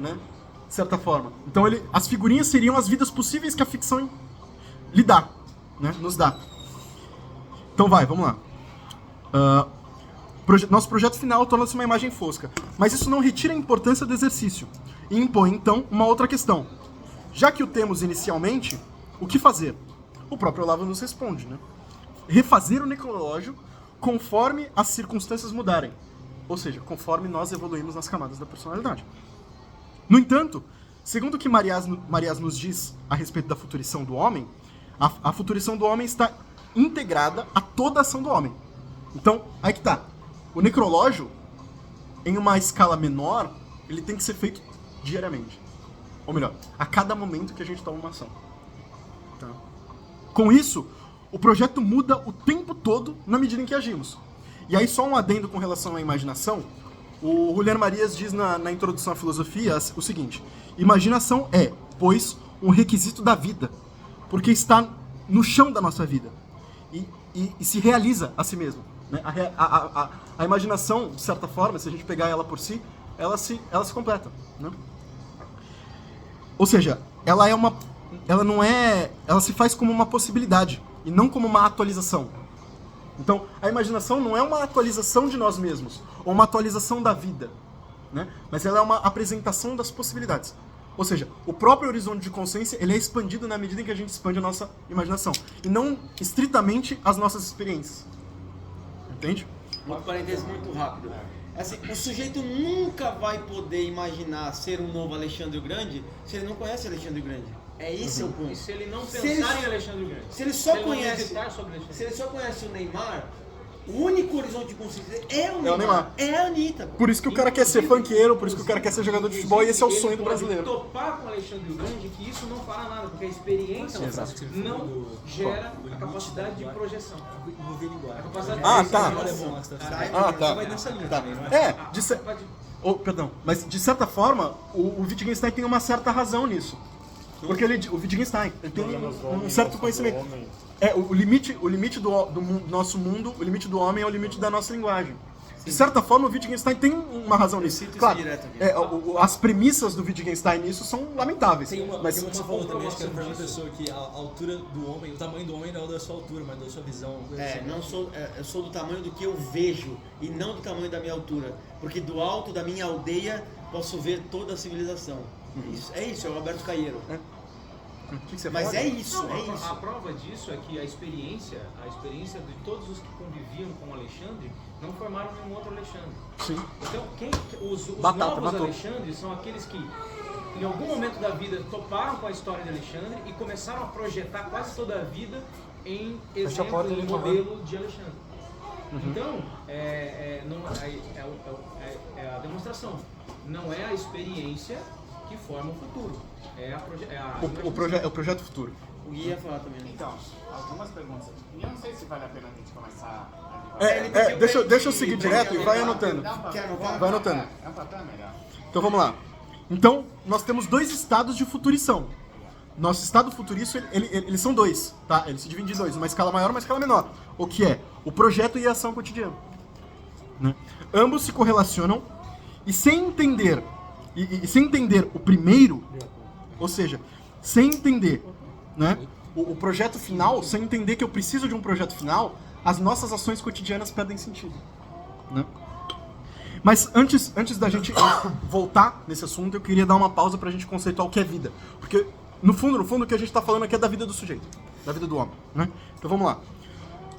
Né? De certa forma. Então as figurinhas seriam as vidas possíveis que a ficção lhe dá, né? Nos dá. Então vamos lá. Nosso projeto final torna-se uma imagem fosca. Mas isso não retira a importância do exercício. E impõe, então, uma outra questão. Já que o temos inicialmente, o que fazer? O próprio Olavo nos responde, né? Refazer o necrológio conforme as circunstâncias mudarem. Ou seja, conforme nós evoluímos nas camadas da personalidade. No entanto, segundo o que Marias nos diz a respeito da futurição do homem, a futurição do homem está integrada a toda a ação do homem. Então, aí que tá. O necrológio, em uma escala menor, ele tem que ser feito diariamente. Ou melhor, a cada momento que a gente toma uma ação. Tá? Com isso, o projeto muda o tempo todo na medida em que agimos. E aí só um adendo com relação à imaginação. O Julián Marias diz na introdução à filosofia o seguinte: imaginação é, pois, um requisito da vida, porque está no chão da nossa vida e se realiza a si mesmo. Né? A imaginação, de certa forma, se a gente pegar ela por si, ela se completa, né? Ou seja, ela se faz como uma possibilidade e não como uma atualização. Então, a imaginação não é uma atualização de nós mesmos, ou uma atualização da vida, né? Mas ela é uma apresentação das possibilidades. Ou seja, o próprio horizonte de consciência ele é expandido na medida em que a gente expande a nossa imaginação, e não estritamente as nossas experiências. Entende? Um parênteses muito rápido. Assim, o sujeito nunca vai poder imaginar ser um novo Alexandre o Grande se ele não conhece Alexandre o Grande. É esse o ponto. E se ele não Se pensar ele- em Alexandre o Grande? Se ele só não conhece, meditar sobre Alexandre se ele só conhece o Neymar, o único horizonte de consciência é o Neymar. Neymar. É a Anitta. Por isso que o cara quer ser funkeiro, por isso que o cara quer ser jogador de futebol, e esse é o Ele sonho do pode brasileiro. topar com o Alexandre o Grande que isso não fará nada, porque a experiência não gera a capacidade de projeção. Envolver linguagem. A capacidade Ah, de tá. Alemão lá que você tá falando. Ah, tá. Vai nessa linha Tá. também, não é? Mas de certa forma, o Wittgenstein tem uma certa razão nisso. Porque o Wittgenstein ele tem um certo conhecimento. O limite do nosso mundo, o limite do homem é o limite da nossa linguagem. De certa forma, o Wittgenstein tem uma razão nisso. cito isso Claro, direto aqui. as premissas do Wittgenstein nisso são lamentáveis. Tem uma Mas que você falou também, acho que era pra uma pessoa que a altura do homem, o tamanho do homem não é da sua altura, mas da sua visão. Uma coisa assim. Eu sou do tamanho do que eu vejo e não do tamanho da minha altura. Porque do alto da minha aldeia posso ver toda a civilização. É o Alberto Caeiro. o que você Mas fala? é isso, Não, é isso. a prova disso é que a experiência de todos os que conviviam com o Alexandre não formaram nenhum outro Alexandre. Sim. Então, os Batata, novos matou. Alexandres são aqueles que, em algum momento da vida, toparam com a história de Alexandre e começaram a projetar quase toda a vida em Fecha a porta exemplo, em ali, modelo de Alexandre. Então, é a demonstração. Não é a experiência que forma o futuro. É O projeto futuro. O Gui ia falar também. Então, algumas perguntas. E eu não sei se vale a pena a gente começar a divagar. Deixa eu seguir direto e vai anotando. Quer anotar? Vai anotando. É um papel melhor. Então vamos lá. Então, nós temos dois estados de futurição. Nosso estado futurista, eles são dois, tá? Eles se dividem em dois, uma escala maior e uma escala menor. O que é? O projeto e a ação cotidiana. Né? Ambos se correlacionam e sem entender o primeiro, ou seja, sem entender, né, o projeto final, sem entender que eu preciso de um projeto final, as nossas ações cotidianas perdem sentido. Né? Mas antes da gente voltar nesse assunto, eu queria dar uma pausa pra gente conceituar o que é vida. Porque, no fundo, o que a gente tá falando aqui é da vida do sujeito, da vida do homem. Né? Então vamos lá.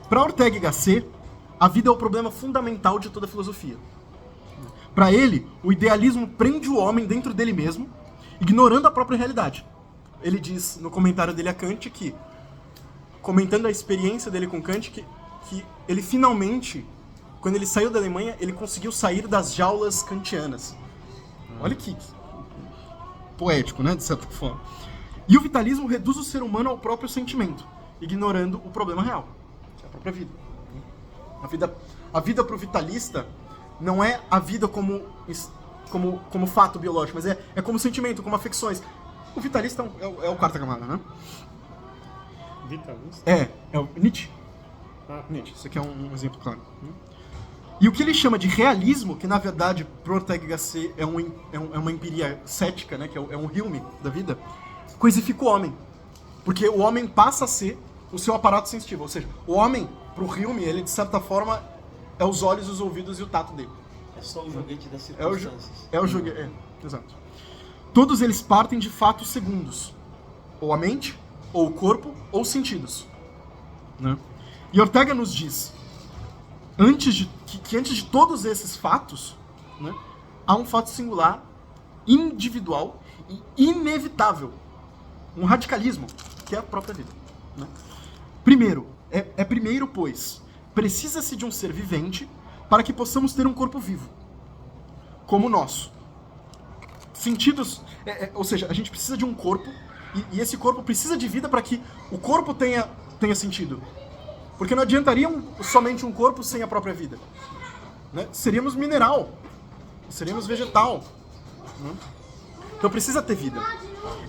Para Ortega y Gasset, a vida é o problema fundamental de toda a filosofia. Para ele, o idealismo prende o homem dentro dele mesmo, ignorando a própria realidade. Ele diz no comentário dele a Kant que, comentando a experiência dele com Kant, que ele finalmente, quando ele saiu da Alemanha, ele conseguiu sair das jaulas kantianas. Olha que poético, né, de certa forma. E o vitalismo reduz o ser humano ao próprio sentimento, ignorando o problema real, que é a própria vida. A vida para o vitalista não é a vida como fato biológico, mas é como sentimento, como afecções. O vitalista é o quarta camada, né? Vitalista? É o Nietzsche. Nietzsche, isso aqui é um exemplo claro. E o que ele chama de realismo, que na verdade pro Ortega y Gasset é uma empiria cética, né, que é um Hume da vida, coisifica o homem. Porque o homem passa a ser o seu aparato sensitivo. Ou seja, o homem, pro Hume, ele de certa forma é os olhos, os ouvidos e o tato dele. É só o joguete das É o circunstâncias. joguete. Exato. Todos eles partem de fatos segundos. Ou a mente, ou o corpo, ou os sentidos. Né? E Ortega nos diz que antes de todos esses fatos, né, há um fato singular, individual e inevitável. Um radicalismo, que é a própria vida. Né? Primeiro, primeiro, pois, precisa-se de um ser vivente para que possamos ter um corpo vivo, como o nosso. Sentidos, ou seja, a gente precisa de um corpo, e esse corpo precisa de vida para que o corpo tenha sentido. Porque não adiantaria somente um corpo sem a própria vida. Né? Seríamos mineral, seríamos vegetal. Né? Então precisa ter vida.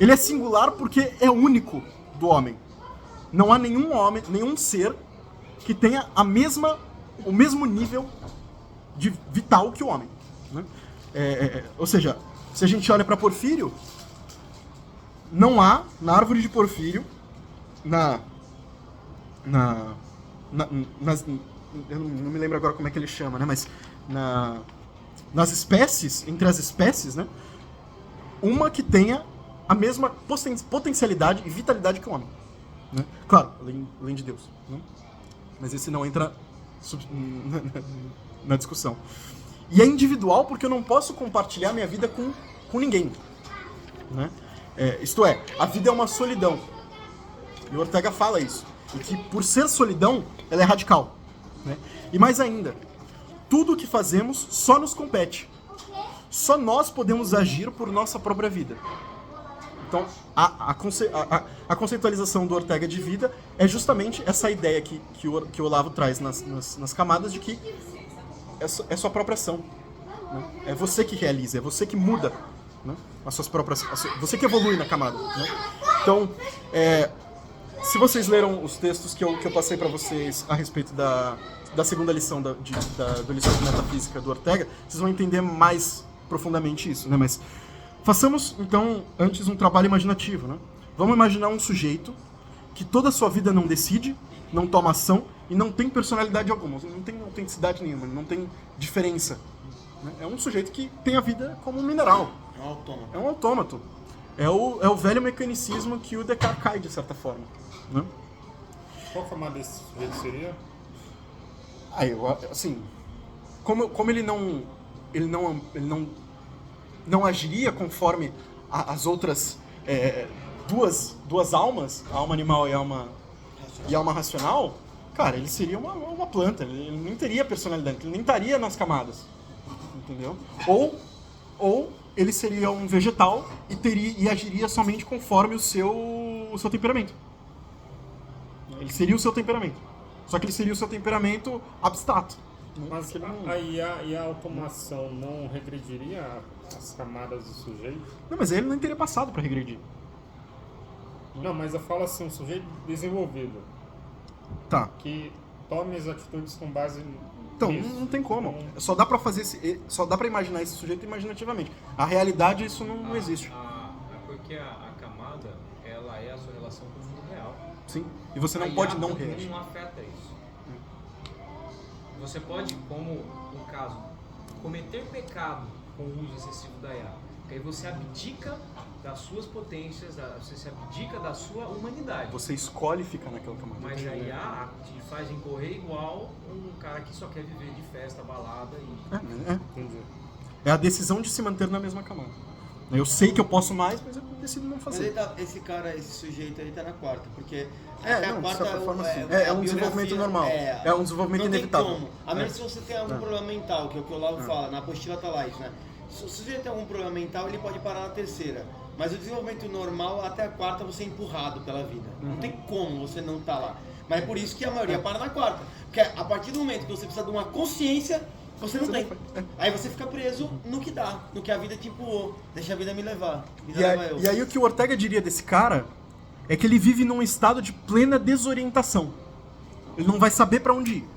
Ele é singular porque é único do homem. Não há nenhum ser que tenha o mesmo nível de vital que o homem. Né? Ou seja, se a gente olha para Porfírio, não há na árvore de Porfírio, eu não me lembro agora como é que ele chama, né? Mas nas espécies, entre as espécies, né? Uma que tenha a mesma potencialidade e vitalidade que o homem. Né? Claro, além de Deus. Né? Mas esse não entra na discussão. E é individual porque eu não posso compartilhar minha vida com ninguém. Né? Isto é, a vida é uma solidão. E o Ortega fala isso. E que por ser solidão, ela é radical. Né? E mais ainda, tudo o que fazemos só nos compete. Só nós podemos agir por nossa própria vida. Então, a conceitualização do Ortega de vida é justamente essa ideia que o Olavo traz nas camadas de que é sua própria ação. Né? É você que realiza, é você que muda, né? As suas próprias, você que evolui na camada. Né? Então, se vocês leram os textos que eu passei para vocês a respeito da segunda lição da lição de metafísica do Ortega, vocês vão entender mais profundamente isso, né? Mas façamos, então, antes um trabalho imaginativo, né? Vamos imaginar um sujeito que toda a sua vida não decide, não toma ação e não tem personalidade alguma, não tem autenticidade nenhuma, não tem diferença. Né? É um sujeito que tem a vida como um mineral. É um autômato. É um autômato. É o velho mecanicismo que o Descartes cai, de certa forma. Né? Qual forma desse sujeito seria? Assim, como ele não agiria conforme as outras duas almas, a alma animal e a alma racional, cara, ele seria uma planta, ele não teria personalidade, ele nem estaria nas camadas, entendeu? Ou ele seria um vegetal e agiria somente conforme o seu temperamento. Ele seria o seu temperamento. Só que ele seria o seu temperamento abstrato. Mas aí a automação não regrediria as camadas do sujeito? Não, mas ele não teria passado para regredir. Não, mas eu falo assim, um sujeito desenvolvido. Tá. Que tome as atitudes com base Então, nisso. não tem como. Então, Só dá pra imaginar esse sujeito imaginativamente. A realidade, isso não existe. Porque a camada, ela é a sua relação com o mundo real. Sim. E você não A pode IA não também reagir. não afeta isso. Você pode, como no caso, cometer pecado com o uso excessivo da IA. Porque aí você abdica das suas potências, você se abdica da sua humanidade. Você escolhe ficar naquela camada. Mas a IA te faz incorrer igual um cara que só quer viver de festa, balada e... entendi. É a decisão de se manter na mesma camada. Eu sei que eu posso mais, mas eu decido não Mas fazer. esse sujeito aí tá na quarta, porque De certa forma, sim. É um desenvolvimento normal. É um desenvolvimento não inevitável. Tem como. A menos se você tem algum problema mental, que é o que o Olavo fala, na apostila tá lá isso, né? Se o sujeito tem algum problema mental, ele pode parar na terceira. Mas o desenvolvimento normal, até a quarta, você é empurrado pela vida. Não tem como você não tá lá. Mas é por isso que a maioria para na quarta. Porque a partir do momento que você precisa de uma consciência, você não tem. Aí você fica preso no que dá, no que a vida te empurrou. Deixa a vida me levar. E aí o que o Ortega diria desse cara é que ele vive num estado de plena desorientação. Ele não vai saber pra onde ir.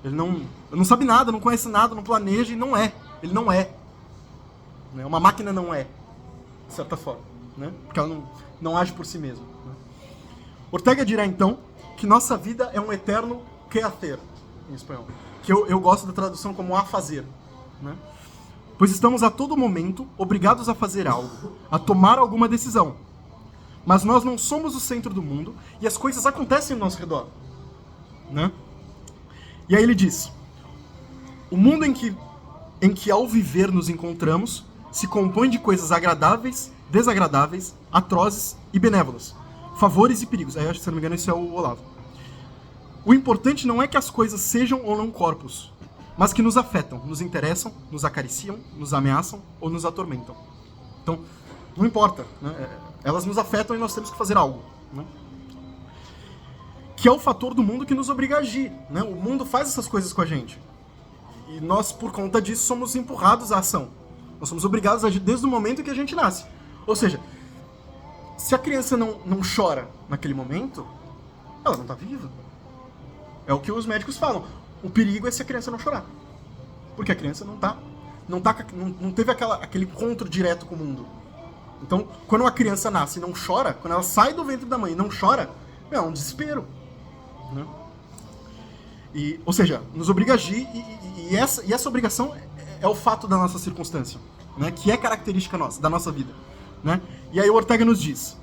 Ele não sabe nada, não conhece nada, não planeja e não é. Ele não é. Uma máquina não é, de certa forma. Né? Porque ela não age por si mesma. Né? Ortega dirá então que nossa vida é um eterno quehacer, em espanhol. Que eu gosto da tradução como a fazer. Né? Pois estamos a todo momento obrigados a fazer algo, a tomar alguma decisão. Mas nós não somos o centro do mundo e as coisas acontecem ao nosso redor. Né? E aí ele diz: o mundo em que ao viver nos encontramos se compõe de coisas agradáveis, desagradáveis, atrozes e benévolas, favores e perigos. Aí, se não me engano, esse é o Olavo. O importante não é que as coisas sejam ou não corpos, mas que nos afetam, nos interessam, nos acariciam, nos ameaçam ou nos atormentam. Então, não importa, né? Elas nos afetam e nós temos que fazer algo. Né? Que é o fator do mundo que nos obriga a agir. Né? O mundo faz essas coisas com a gente. E nós, por conta disso, somos empurrados à ação. Nós somos obrigados a agir desde o momento em que a gente nasce. Ou seja, se a criança não chora naquele momento, ela não está viva. É o que os médicos falam. O perigo é se a criança não chorar. Porque a criança não está não teve aquele encontro direto com o mundo. Então, quando uma criança nasce e não chora, quando ela sai do ventre da mãe e não chora, é um desespero. Né? Ou seja, nos obriga a agir, e essa obrigação é o fato da nossa circunstância, né? Que é característica nossa, da nossa vida. Né? E aí o Ortega nos diz,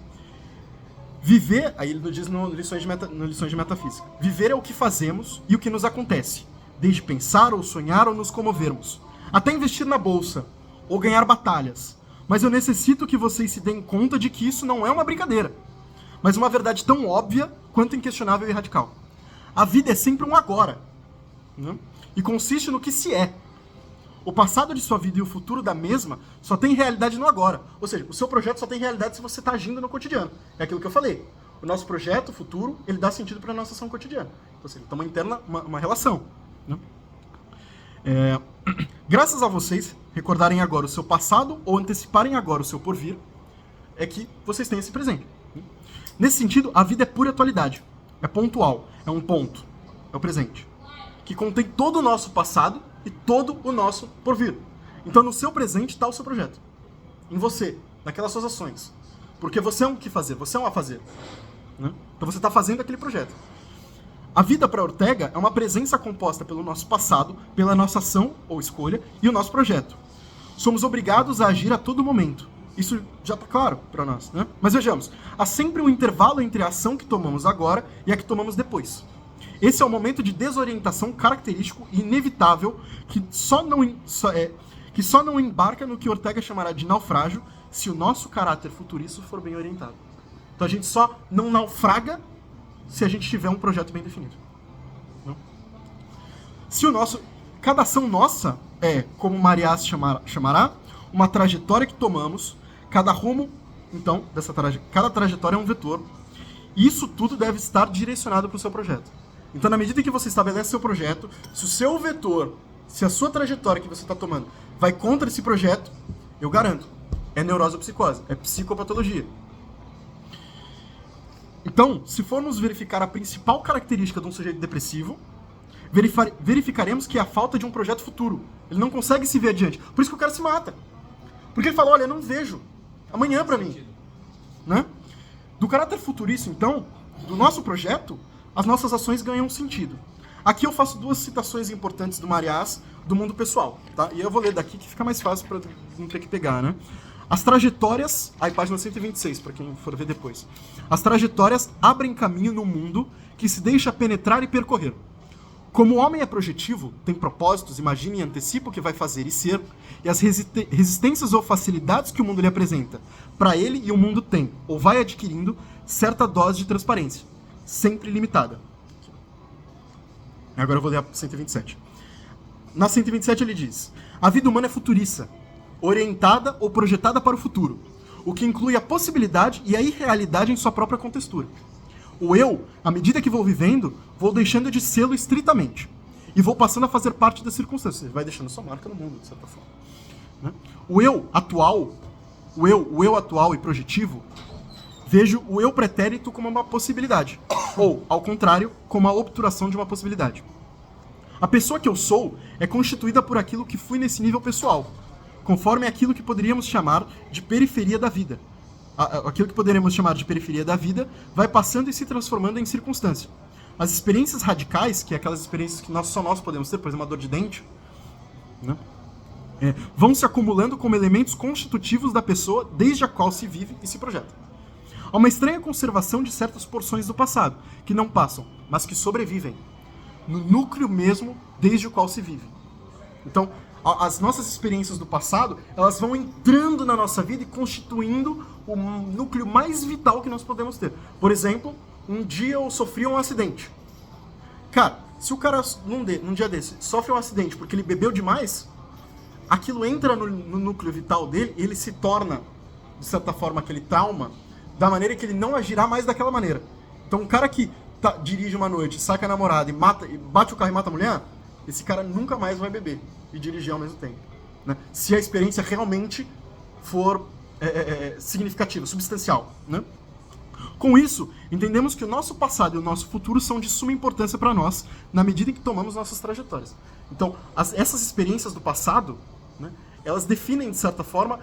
viver, aí ele nos diz no Lições de Metafísica, viver é o que fazemos e o que nos acontece, desde pensar ou sonhar ou nos comovermos, até investir na bolsa, ou ganhar batalhas. Mas eu necessito que vocês se deem conta de que isso não é uma brincadeira, mas uma verdade tão óbvia quanto inquestionável e radical. A vida é sempre um agora, né? E consiste no que se é. O passado de sua vida e o futuro da mesma só tem realidade no agora. Ou seja, o seu projeto só tem realidade se você está agindo no cotidiano. É aquilo que eu falei. O nosso projeto, o futuro, ele dá sentido para a nossa ação cotidiana. Então, assim, tem uma interna, uma relação. Né? Graças a vocês recordarem agora o seu passado ou anteciparem agora o seu porvir, é que vocês têm esse presente. Nesse sentido, a vida é pura atualidade. É pontual. É um ponto. É o presente. Que contém todo o nosso passado e todo o nosso porvir. Então, no seu presente está o seu projeto. Em você. Naquelas suas ações. Porque você é um que fazer. Você é um a fazer. Né? Então, você está fazendo aquele projeto. A vida para Ortega é uma presença composta pelo nosso passado, pela nossa ação ou escolha e o nosso projeto. Somos obrigados a agir a todo momento. Isso já está claro para nós, né? Mas vejamos, há sempre um intervalo entre a ação que tomamos agora e a que tomamos depois. Esse é o momento de desorientação característico e inevitável que só não embarca no que Ortega chamará de naufrágio se o nosso caráter futurista for bem orientado. Então a gente só não naufraga se a gente tiver um projeto bem definido. Não? Se cada ação nossa é, como Marias chamará, uma trajetória que tomamos, cada rumo, então, cada trajetória é um vetor, e isso tudo deve estar direcionado para o seu projeto. Então, na medida que você estabelece seu projeto, se o seu vetor, se a sua trajetória que você está tomando vai contra esse projeto, eu garanto, é neurose ou psicose, é psicopatologia. Então, se formos verificar a principal característica de um sujeito depressivo, verificaremos que é a falta de um projeto futuro. Ele não consegue se ver adiante. Por isso que o cara se mata. Porque ele fala, olha, eu não vejo amanhã pra mim. Né? Do caráter futurista, então, do nosso projeto, as nossas ações ganham sentido. Aqui eu faço duas citações importantes do Marias, do mundo pessoal. Tá? E eu vou ler daqui que fica mais fácil para não ter que pegar, né? As trajetórias... Aí, página 126, para quem for ver depois. As trajetórias abrem caminho no mundo que se deixa penetrar e percorrer. Como o homem é projetivo, tem propósitos, imagina e antecipa o que vai fazer e ser, e as resistências ou facilidades que o mundo lhe apresenta, para ele e o mundo tem, ou vai adquirindo, certa dose de transparência, sempre limitada. Agora eu vou ler a 127. Na 127 ele diz: a vida humana é futurista, orientada ou projetada para o futuro, o que inclui a possibilidade e a irrealidade em sua própria contextura. O eu, à medida que vou vivendo, vou deixando de sê-lo estritamente. E vou passando a fazer parte das circunstâncias. Você vai deixando sua marca no mundo, de certa forma. Né? O eu atual e projetivo, vejo o eu pretérito como uma possibilidade. Ou, ao contrário, como a obturação de uma possibilidade. A pessoa que eu sou é constituída por aquilo que fui nesse nível pessoal, conforme aquilo que poderíamos chamar de periferia da vida. Aquilo que poderíamos chamar de periferia da vida vai passando e se transformando em circunstância. As experiências radicais, que é aquelas experiências que só nós podemos ter, por exemplo, uma dor de dente, né? Vão se acumulando como elementos constitutivos da pessoa desde a qual se vive e se projeta. Há uma estranha conservação de certas porções do passado, que não passam, mas que sobrevivem, no núcleo mesmo desde o qual se vive. Então, as nossas experiências do passado, elas vão entrando na nossa vida e constituindo o núcleo mais vital que nós podemos ter. Por exemplo, um dia eu sofri um acidente. Cara, se o cara num dia desse sofre um acidente porque ele bebeu demais, aquilo entra no núcleo vital dele e ele se torna, de certa forma, aquele trauma, da maneira que ele não agirá mais daquela maneira. Então, um cara que dirige uma noite, sai com a namorada e bate o carro e mata a mulher, esse cara nunca mais vai beber e dirigir ao mesmo tempo. Né? Se a experiência realmente for significativa, substancial. Né? Com isso, entendemos que o nosso passado e o nosso futuro são de suma importância para nós, na medida em que tomamos nossas trajetórias. Então, essas experiências do passado, né? Elas definem, de certa forma,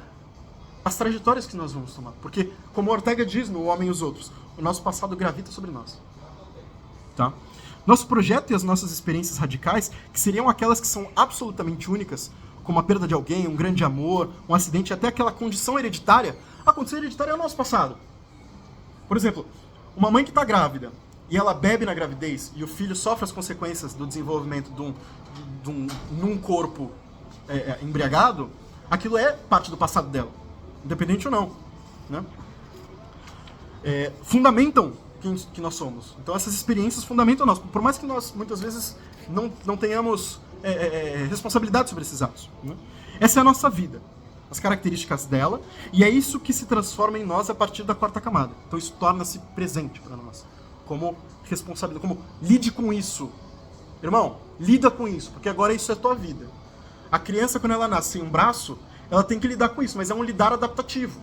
as trajetórias que nós vamos tomar. Porque, como Ortega diz no O Homem e os Outros, o nosso passado gravita sobre nós. Tá? Nosso projeto e as nossas experiências radicais, que seriam aquelas que são absolutamente únicas, como a perda de alguém, um grande amor, um acidente, até aquela condição hereditária, a condição hereditária é o nosso passado. Por exemplo, uma mãe que está grávida e ela bebe na gravidez e o filho sofre as consequências do desenvolvimento num corpo embriagado, aquilo é parte do passado dela, independente ou não, né? Fundamentam que nós somos. Então essas experiências fundamentam nós, por mais que nós muitas vezes não tenhamos responsabilidade sobre esses atos, né? Essa é a nossa vida, as características dela, e é isso que se transforma em nós a partir da quarta camada. Então isso torna-se presente para nós, como responsabilidade, como lide com isso. Irmão, lida com isso, porque agora isso é tua vida. A criança, quando ela nasce sem um braço, ela tem que lidar com isso, mas é um lidar adaptativo.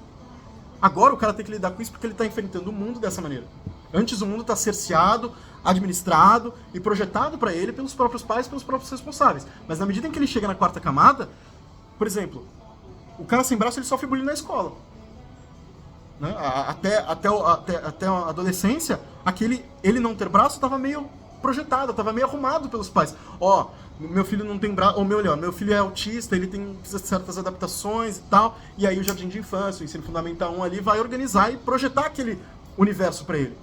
Agora o cara tem que lidar com isso porque ele está enfrentando o mundo dessa maneira. Antes o mundo está cerceado, administrado e projetado para ele pelos próprios pais, pelos próprios responsáveis. Mas na medida em que ele chega na quarta camada, por exemplo, o cara sem braço ele sofre bullying na escola. Né? Até a adolescência, ele não ter braço estava meio projetado, estava meio arrumado pelos pais. Ó, meu filho não tem braço, ou melhor, meu filho é autista, ele precisa de certas adaptações e tal, e aí o jardim de infância, o ensino fundamental 1 ali vai organizar e projetar aquele universo para ele.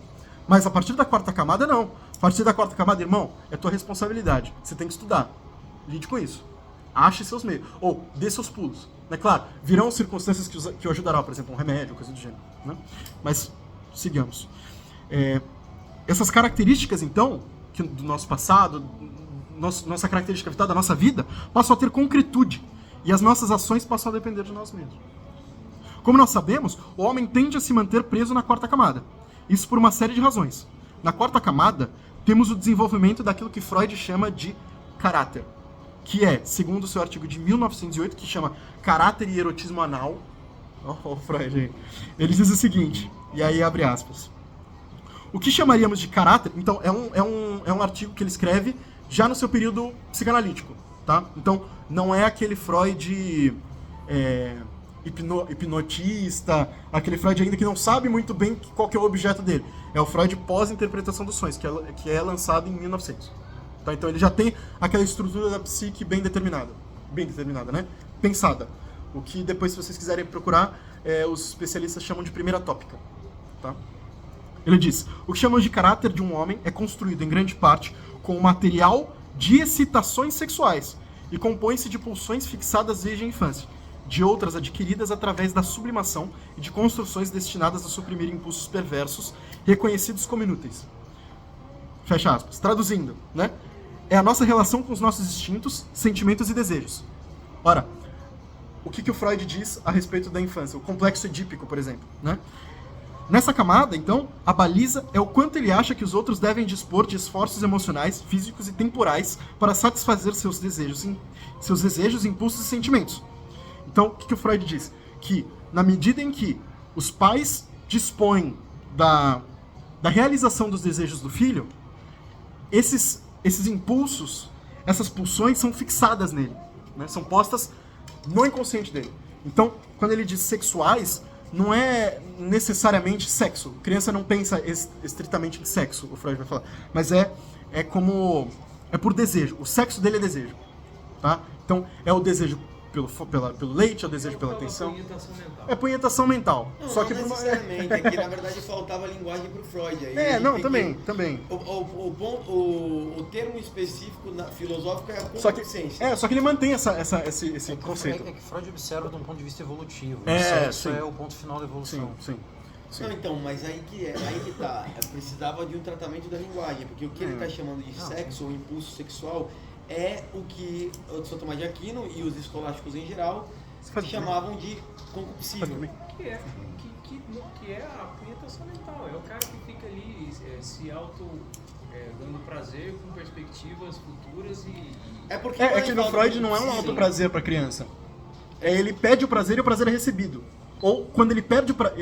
Mas a partir da quarta camada, não. A partir da quarta camada, irmão, é tua responsabilidade. Você tem que estudar. Lide com isso. Ache seus meios. Ou dê seus pulos. É claro, virão circunstâncias que o ajudarão, por exemplo, um remédio, coisa do gênero. Né? Mas, sigamos. Essas características, então, do nosso passado, nossa característica vital da nossa vida, passam a ter concretude. E as nossas ações passam a depender de nós mesmos. Como nós sabemos, o homem tende a se manter preso na quarta camada. Isso por uma série de razões. Na quarta camada, temos o desenvolvimento daquilo que Freud chama de caráter, que é, segundo o seu artigo de 1908, que chama Caráter e Erotismo Anal. Oh, Freud aí. Ele diz o seguinte, e aí abre aspas. O que chamaríamos de caráter, então, é um artigo que ele escreve já no seu período psicanalítico, tá? Então, não é aquele Freud hipnotista, aquele Freud ainda que não sabe muito bem qual que é o objeto dele. É o Freud pós-interpretação dos sonhos, que é lançado em 1900. Tá? Então ele já tem aquela estrutura da psique bem determinada, né? Pensada. O que depois, se vocês quiserem procurar, os especialistas chamam de primeira tópica. Tá? Ele diz, o que chamamos de caráter de um homem é construído em grande parte com o material de excitações sexuais e compõe-se de pulsões fixadas desde a infância, de outras adquiridas através da sublimação e de construções destinadas a suprimir impulsos perversos reconhecidos como inúteis. Fecha aspas. Traduzindo, né? É a nossa relação com os nossos instintos, sentimentos e desejos. Ora, o que o Freud diz a respeito da infância? O complexo edípico, por exemplo, né? Nessa camada, então, a baliza é o quanto ele acha que os outros devem dispor de esforços emocionais, físicos e temporais para satisfazer seus desejos, impulsos e sentimentos. Então, o que o Freud diz? Que, na medida em que os pais dispõem da realização dos desejos do filho, esses impulsos, essas pulsões são fixadas nele, né? São postas no inconsciente dele. Então, quando ele diz sexuais, não é necessariamente sexo. A criança não pensa estritamente em sexo, o Freud vai falar. Mas é por desejo. O sexo dele é desejo. Tá? Então, é o desejo pelo leite, é o desejo pela atenção. É punhetação mental. Não, só não que necessariamente, é que na verdade faltava linguagem pro Freud. Aí também. O termo específico filosófico é a concupiscência. Só que ele mantém esse conceito. É que Freud observa de um ponto de vista evolutivo. Isso sim. é o ponto final da evolução. Sim. Não, então, mas aí que tá. Precisava de um tratamento da linguagem, porque o que ele tá chamando de sexo ou impulso sexual é o que o São Tomás de Aquino e os escolásticos em geral chamavam de concupiscível. Que é a punhetação mental. É o cara que fica ali se dando prazer com perspectivas futuras e... É que no Freud não é um auto prazer para criança. Ele pede o prazer e o prazer é recebido. Ou quando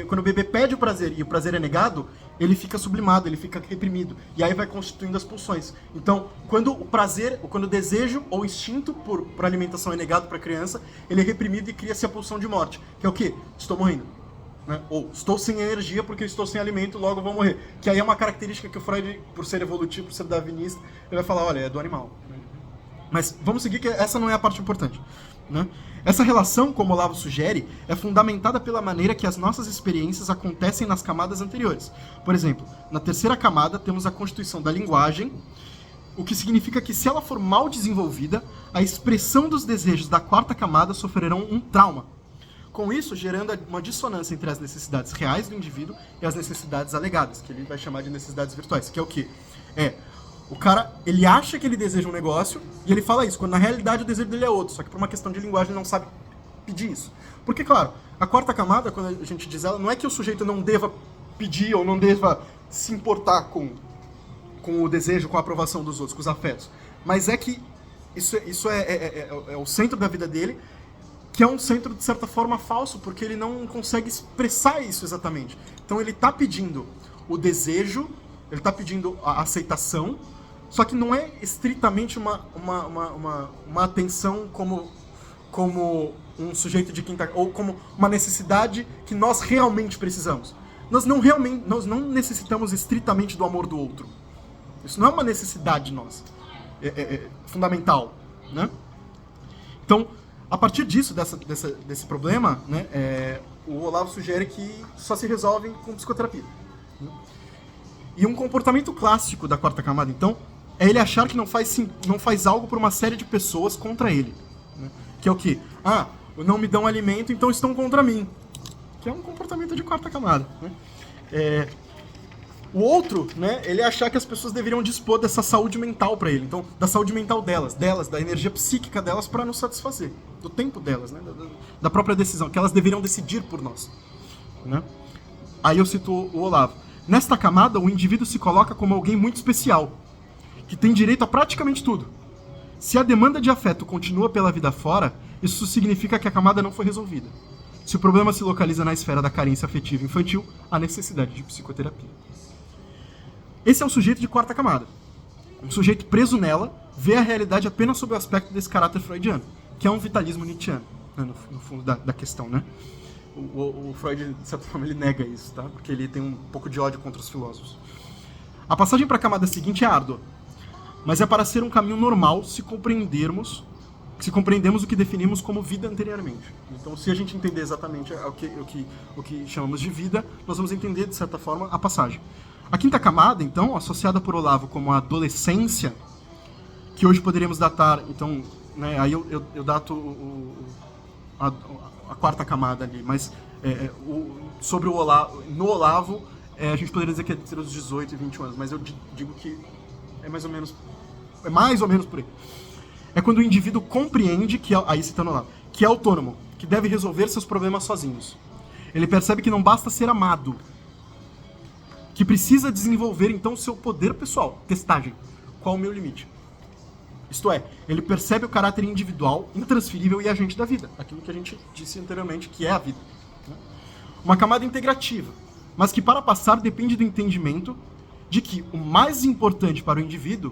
quando o bebê pede o prazer e o prazer é negado, ele fica sublimado, ele fica reprimido. E aí vai constituindo as pulsões. Então, quando o desejo ou instinto por alimentação é negado para a criança, ele é reprimido e cria-se a pulsão de morte. Que é o quê? Estou morrendo. Né? Ou estou sem energia porque estou sem alimento, logo vou morrer. Que aí é uma característica que o Freud, por ser evolutivo, por ser darwinista, ele vai falar, olha, é do animal. Mas vamos seguir que essa não é a parte importante. Né? Essa relação, como Olavo sugere, é fundamentada pela maneira que as nossas experiências acontecem nas camadas anteriores. Por exemplo, na terceira camada temos a constituição da linguagem, o que significa que se ela for mal desenvolvida, a expressão dos desejos da quarta camada sofrerão um trauma. Com isso, gerando uma dissonância entre as necessidades reais do indivíduo e as necessidades alegadas, que ele vai chamar de necessidades virtuais, que é o quê? O cara, ele acha que ele deseja um negócio e ele fala isso, quando na realidade o desejo dele é outro, só que por uma questão de linguagem ele não sabe pedir isso. Porque, claro, a quarta camada, quando a gente diz ela, não é que o sujeito não deva pedir ou não deva se importar com o desejo, com a aprovação dos outros, com os afetos, mas é que isso é o centro da vida dele, que é um centro, de certa forma, falso, porque ele não consegue expressar isso exatamente. Então ele está pedindo o desejo, ele está pedindo a aceitação, só que não é estritamente uma atenção como um sujeito de quinta... ou como uma necessidade que nós realmente precisamos. Nós não necessitamos estritamente do amor do outro. Isso não é uma necessidade nossa. É fundamental. Né? Então, a partir disso, desse problema, né, o Olavo sugere que só se resolve com psicoterapia. Né? E um comportamento clássico da quarta camada, então, é ele achar que não faz algo por uma série de pessoas contra ele. Né? Que é o quê? Não me dão alimento, então estão contra mim. Que é um comportamento de quarta camada. Né? O outro, né, ele é achar que as pessoas deveriam dispor dessa saúde mental para ele. Então, da saúde mental delas, da energia psíquica delas para nos satisfazer. Do tempo delas, né? Da própria decisão, que elas deveriam decidir por nós. Né? Aí eu cito o Olavo. Nesta camada, o indivíduo se coloca como alguém muito especial, que tem direito a praticamente tudo. Se a demanda de afeto continua pela vida fora, isso significa que a camada não foi resolvida. Se o problema se localiza na esfera da carência afetiva infantil, há necessidade de psicoterapia. Esse é um sujeito de quarta camada. Um sujeito preso nela vê a realidade apenas sob o aspecto desse caráter freudiano, que é um vitalismo nietzschiano, né, no fundo da questão, né? O Freud, de certa forma, ele nega isso, tá? Porque ele tem um pouco de ódio contra os filósofos. A passagem para a camada seguinte é árdua, mas é para ser um caminho normal se compreendemos o que definimos como vida anteriormente. Então, se a gente entender exatamente o que chamamos de vida, nós vamos entender, de certa forma, a passagem. A quinta camada, então, associada por Olavo como a adolescência, que hoje poderíamos datar, então, né, aí eu dato a quarta camada ali, mas sobre o Olavo, no Olavo, a gente poderia dizer que é entre os 18 e 21 anos, mas eu digo que é mais ou menos por aí. É quando o indivíduo compreende aí citando Olavo, que é autônomo, que deve resolver seus problemas sozinhos. Ele percebe que não basta ser amado, que precisa desenvolver então seu poder pessoal, testagem. Qual o meu limite? Isto é, ele percebe o caráter individual, intransferível e agente da vida, aquilo que a gente disse anteriormente, que é a vida. Uma camada integrativa, mas que para passar depende do entendimento de que o mais importante para o indivíduo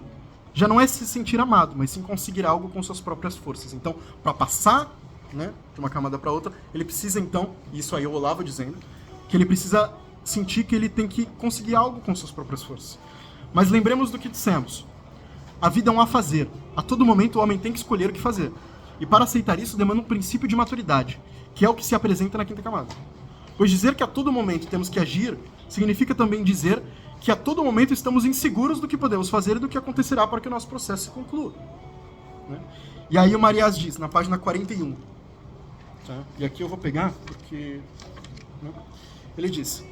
já não é se sentir amado, mas sim conseguir algo com suas próprias forças. Então, para passar, né, de uma camada para outra, ele precisa então, isso aí o Olavo dizendo, que ele precisa sentir que ele tem que conseguir algo com suas próprias forças. Mas lembremos do que dissemos. A vida é um a fazer. A todo momento o homem tem que escolher o que fazer. E para aceitar isso demanda um princípio de maturidade, que é o que se apresenta na quinta camada. Pois dizer que a todo momento temos que agir significa também dizer que a todo momento estamos inseguros do que podemos fazer e do que acontecerá para que o nosso processo se conclua. Né? E aí o Marias diz, na página 41. Tá? E aqui eu vou pegar porque... Né? Ele diz: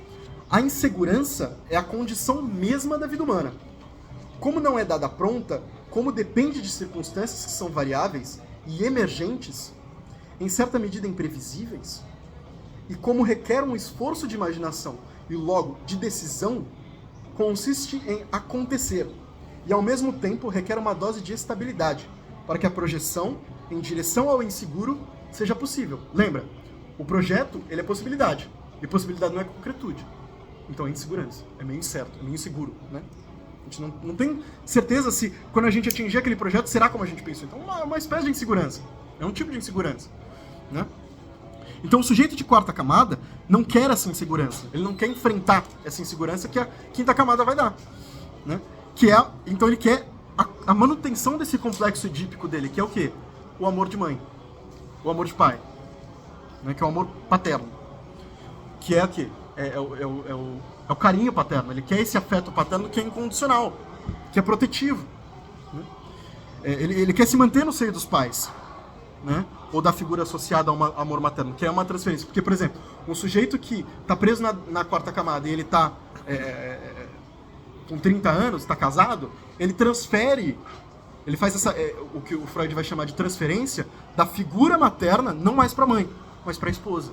a insegurança é a condição mesma da vida humana. Como não é dada pronta, como depende de circunstâncias que são variáveis e emergentes, em certa medida imprevisíveis, e como requer um esforço de imaginação e logo de decisão, consiste em acontecer, e ao mesmo tempo requer uma dose de estabilidade, para que a projeção em direção ao inseguro seja possível. Lembra? O projeto, ele é possibilidade. E possibilidade não é concretude. Então é insegurança. É meio incerto, é meio inseguro, né? A gente não tem certeza se, quando a gente atingir aquele projeto, será como a gente pensou. Então é uma espécie de insegurança. É um tipo de insegurança, né? Então o sujeito de quarta camada não quer essa insegurança. Ele não quer enfrentar essa insegurança que a quinta camada vai dar, né? Então ele quer a manutenção desse complexo edípico dele, que é o quê? O amor de mãe. O amor de pai. Né? Que é o amor paterno. Que é o quê? É o carinho paterno. Ele quer esse afeto paterno que é incondicional, que é protetivo, né? Ele quer se manter no seio dos pais, né? Ou da figura associada ao amor materno, que é uma transferência. Porque, por exemplo, um sujeito que está preso na quarta camada e ele está com 30 anos, está casado, ele transfere, ele faz o que o Freud vai chamar de transferência da figura materna, não mais para a mãe, mas para a esposa.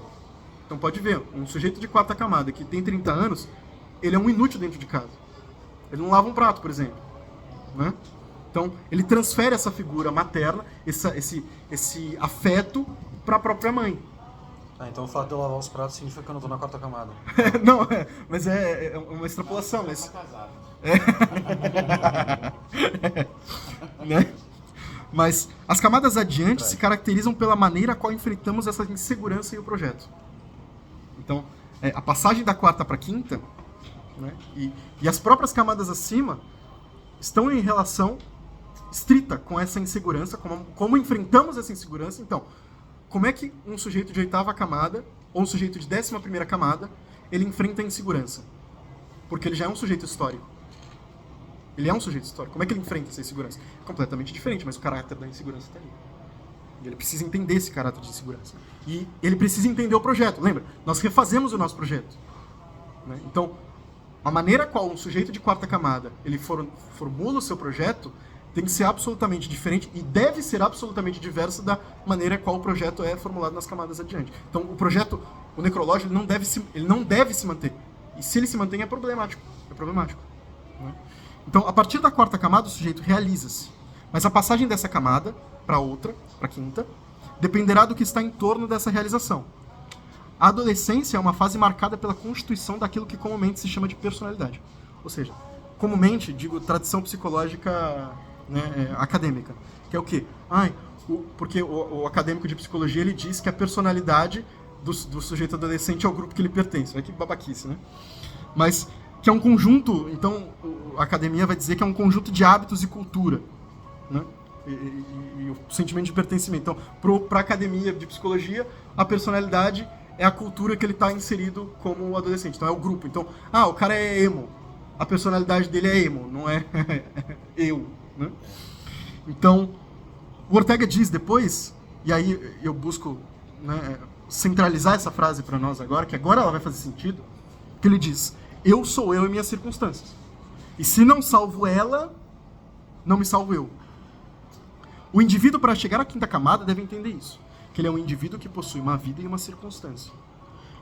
Então pode ver, um sujeito de quarta camada que tem 30 anos, ele é um inútil dentro de casa. Ele não lava um prato, por exemplo, né? Então ele transfere essa figura materna, esse afeto para a própria mãe. Então o fato de eu lavar os pratos significa que eu não tô na quarta camada. Não, mas é uma extrapolação, mas... Né? Mas as camadas adiantes se caracterizam pela maneira a qual enfrentamos essa insegurança e o projeto. Então, a passagem da quarta para a quinta, né, e as próprias camadas acima estão em relação estrita com essa insegurança, como enfrentamos essa insegurança. Então, como é que um sujeito de oitava camada, ou um sujeito de 11ª camada, ele enfrenta a insegurança? Porque ele já é um sujeito histórico. Ele é um sujeito histórico. Como é que ele enfrenta essa insegurança? Completamente diferente, mas o caráter da insegurança está ali. E ele precisa entender esse caráter de insegurança. E ele precisa entender o projeto. Lembra? Nós refazemos o nosso projeto, né? Então, a maneira qual um sujeito de quarta camada ele formula o seu projeto tem que ser absolutamente diferente e deve ser absolutamente diversa da maneira qual o projeto é formulado nas camadas adiante. Então, o projeto, o necrológico, ele não deve se manter. E se ele se mantém, é problemático. Né? Então, a partir da quarta camada, o sujeito realiza-se. Mas a passagem dessa camada para outra, para a quinta, dependerá do que está em torno dessa realização. A adolescência é uma fase marcada pela constituição daquilo que comumente se chama de personalidade. Ou seja, comumente, digo, tradição psicológica, né, acadêmica, que é o quê? Porque o acadêmico de psicologia ele diz que a personalidade do sujeito adolescente é o grupo que ele pertence. Olha que babaquice, né? Mas que é um conjunto, então a academia vai dizer que é um conjunto de hábitos e cultura, né? E o sentimento de pertencimento. Então, para a academia de psicologia, a personalidade é a cultura que ele está inserido como adolescente. Então, é o grupo. Então, o cara é emo. A personalidade dele é emo, não é eu, né? Então, o Ortega diz depois, e aí eu busco, né, centralizar essa frase para nós agora, que agora ela vai fazer sentido, que ele diz: eu sou eu e minhas circunstâncias. E se não salvo ela, não me salvo eu. O indivíduo, para chegar à quinta camada, deve entender isso. Que ele é um indivíduo que possui uma vida e uma circunstância.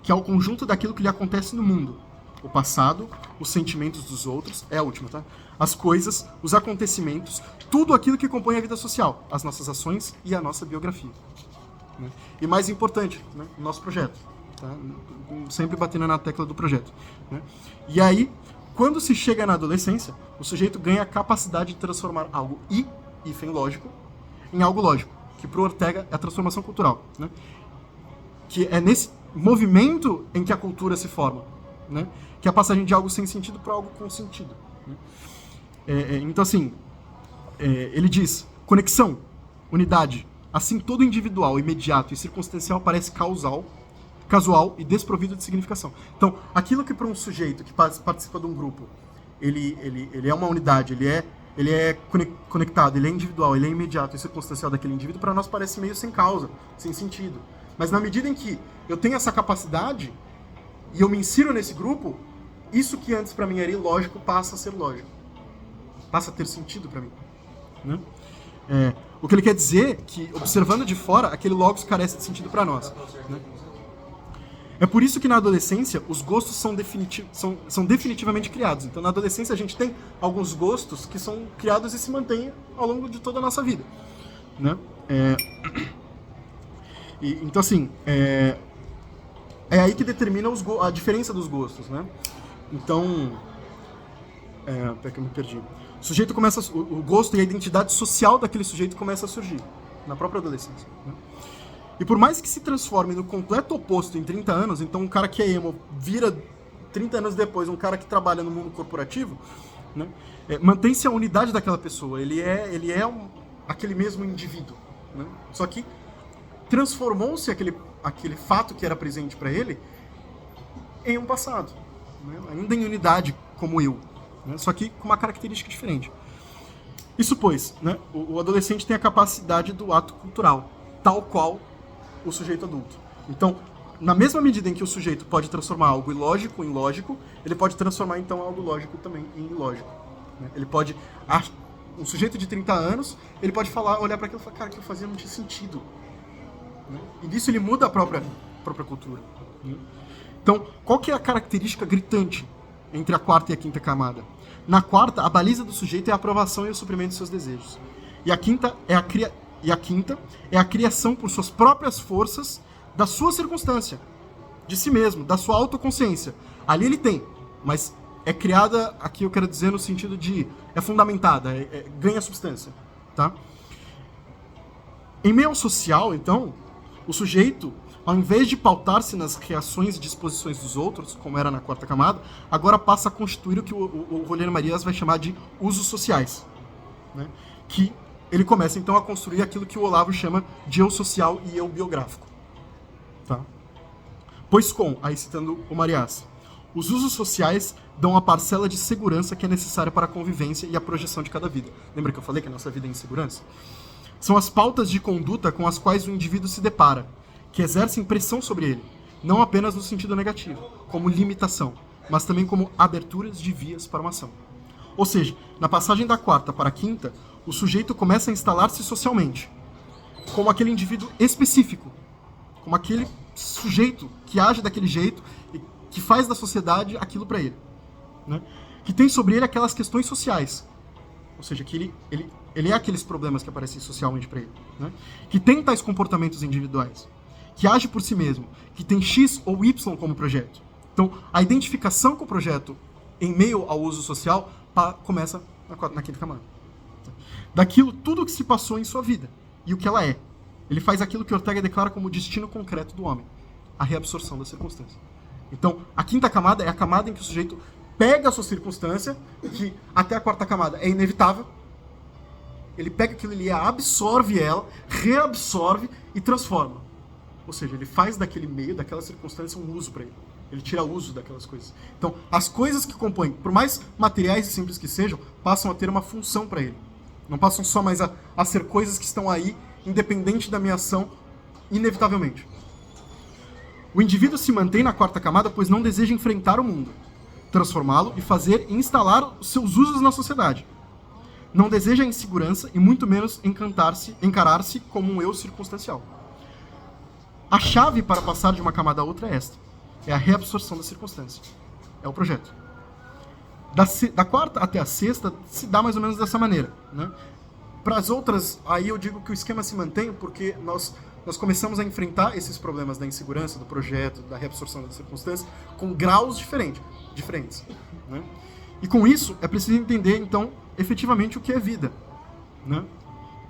Que é o conjunto daquilo que lhe acontece no mundo. O passado, os sentimentos dos outros, é a última, tá? As coisas, os acontecimentos, tudo aquilo que compõe a vida social. As nossas ações e a nossa biografia. Né? E mais importante, né, o nosso projeto. Tá? Sempre batendo na tecla do projeto. Né? E aí, quando se chega na adolescência, o sujeito ganha a capacidade de transformar algo hífen lógico em algo lógico, que para o Ortega é a transformação cultural, né? Que é nesse movimento em que a cultura se forma, né? Que é a passagem de algo sem sentido para algo com sentido, né? Então, assim, ele diz: conexão, unidade, assim todo individual, imediato e circunstancial parece casual e desprovido de significação. Então, aquilo que para um sujeito que participa de um grupo, ele é uma unidade, ele é conectado, ele é individual, ele é imediato e circunstancial daquele indivíduo, para nós parece meio sem causa, sem sentido. Mas na medida em que eu tenho essa capacidade e eu me insiro nesse grupo, isso que antes para mim era ilógico passa a ser lógico. Passa a ter sentido para mim. Né? O que ele quer dizer é que, observando de fora, aquele logos carece de sentido para nós. Né? É por isso que na adolescência os gostos são definitivamente criados. Então na adolescência a gente tem alguns gostos que são criados e se mantêm ao longo de toda a nossa vida. Né? Então assim, é aí que determina a diferença dos gostos, né? Então, peraí que eu me perdi. O sujeito começa, o gosto e a identidade social daquele sujeito começa a surgir na própria adolescência, né? E por mais que se transforme no completo oposto em 30 anos, então um cara que é emo vira 30 anos depois um cara que trabalha no mundo corporativo, né? Mantém-se a unidade daquela pessoa, ele é aquele mesmo indivíduo, né? Só que transformou-se aquele fato que era presente para ele em um passado, né? Ainda em unidade como eu, né? Só que com uma característica diferente. Isso pois, né? O adolescente tem a capacidade do ato cultural, tal qual o sujeito adulto. Então, na mesma medida em que o sujeito pode transformar algo ilógico em lógico, ele pode transformar então algo lógico também em ilógico, né? Ele pode, um sujeito de 30 anos, ele pode olhar para aquilo e falar, cara, o que eu fazia não tinha sentido, né? E disso ele muda a própria cultura, né? Então, qual que é a característica gritante entre a quarta e a quinta camada? Na quarta, a baliza do sujeito é a aprovação e o suprimento de seus desejos. E a quinta é a criação por suas próprias forças da sua circunstância, de si mesmo, da sua autoconsciência. Ali ele tem, mas é criada, aqui eu quero dizer no sentido de, é fundamentada, ganha substância, tá? Em meio ao social, então, o sujeito, ao invés de pautar-se nas reações e disposições dos outros, como era na quarta camada, agora passa a constituir o que o Rogério Marias vai chamar de usos sociais, né? Que ele começa então a construir aquilo que o Olavo chama de eu social e eu biográfico, tá? Pois aí citando o Marias, os usos sociais dão a parcela de segurança que é necessária para a convivência e a projeção de cada vida. Lembra que eu falei que a nossa vida é insegurança? São as pautas de conduta com as quais o indivíduo se depara, que exercem pressão sobre ele, não apenas no sentido negativo, como limitação, mas também como aberturas de vias para uma ação. Ou seja, na passagem da quarta para a quinta, o sujeito começa a instalar-se socialmente, como aquele indivíduo específico, como aquele sujeito que age daquele jeito e que faz da sociedade aquilo para ele, né? Que tem sobre ele aquelas questões sociais, ou seja, que ele é aqueles problemas que aparecem socialmente para ele, né? Que tem tais comportamentos individuais, que age por si mesmo, que tem X ou Y como projeto. Então, a identificação com o projeto em meio ao uso social começa na quinta camada. Daquilo tudo que se passou em sua vida e o que ela é. Ele faz aquilo que Ortega declara como o destino concreto do homem, a reabsorção da circunstância. Então, a quinta camada é a camada em que o sujeito pega a sua circunstância, que até a quarta camada é inevitável, ele pega aquilo, ele absorve ela, reabsorve e transforma. Ou seja, ele faz daquele meio, daquela circunstância, um uso para ele. Ele tira uso daquelas coisas. Então, as coisas que compõem, por mais materiais e simples que sejam, passam a ter uma função para ele. Não passam só mais a ser coisas que estão aí, independente da minha ação, inevitavelmente. O indivíduo se mantém na quarta camada, pois não deseja enfrentar o mundo, transformá-lo e instalar os seus usos na sociedade. Não deseja a insegurança e muito menos encarar-se como um eu circunstancial. A chave para passar de uma camada a outra é esta. É a reabsorção da circunstância. É o projeto. Da quarta até a sexta se dá mais ou menos dessa maneira, né? Para as outras, aí eu digo que o esquema se mantém porque nós começamos a enfrentar esses problemas da insegurança, do projeto, da reabsorção da circunstância, com graus diferentes, né? E com isso, é preciso entender, então, efetivamente o que é vida, né?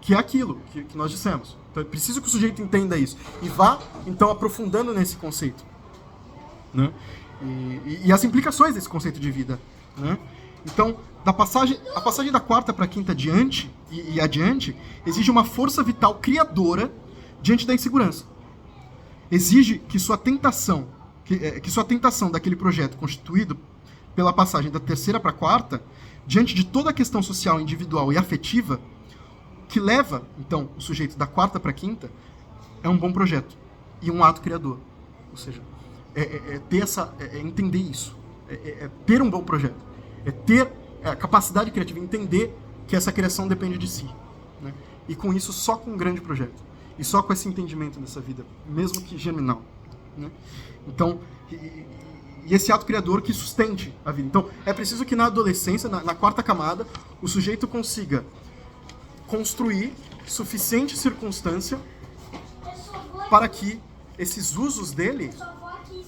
Que é aquilo que nós dissemos. Então é preciso que o sujeito entenda isso e vá, então, aprofundando nesse conceito, né? E as implicações desse conceito de vida, né? Então, a passagem da quarta para a quinta e adiante exige uma força vital criadora diante da insegurança. Exige que sua tentação daquele projeto constituído pela passagem da terceira para a quarta, diante de toda a questão social, individual e afetiva, que leva, então, o sujeito da quarta para a quinta, é um bom projeto e um ato criador. Ou seja, entender isso, ter um bom projeto, ter a capacidade criativa, entender que essa criação depende de si, né? E com isso, só com um grande projeto, e só com esse entendimento dessa vida, mesmo que germinal, né? Então, e esse ato criador que sustente a vida. Então, é preciso que na adolescência, na quarta camada, o sujeito consiga construir suficiente circunstância para que esses usos dele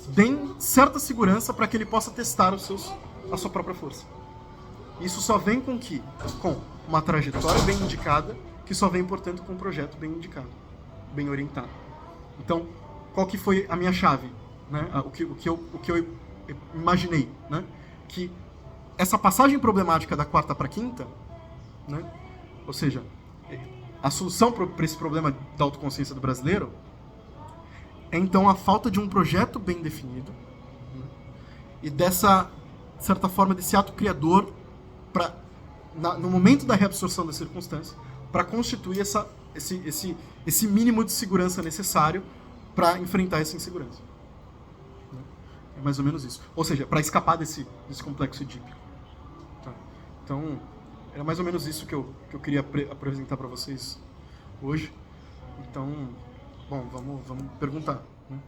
deem certa segurança para que ele possa testar a sua própria força. Isso só vem com uma trajetória bem indicada, que só vem, portanto, com um projeto bem indicado, bem orientado. Então, qual que foi a minha chave? Né? O que eu imaginei? Né? Que essa passagem problemática da quarta para a quinta, né? Ou seja, a solução para esse problema da autoconsciência do brasileiro é, então, a falta de um projeto bem definido, né? E dessa, de certa forma, desse ato criador no momento da reabsorção da circunstância, para constituir esse mínimo de segurança necessário para enfrentar essa insegurança. É mais ou menos isso. Ou seja, para escapar desse complexo edípico. Tá. Então, era mais ou menos isso que eu queria apresentar para vocês hoje. Então, bom, vamos perguntar. Né?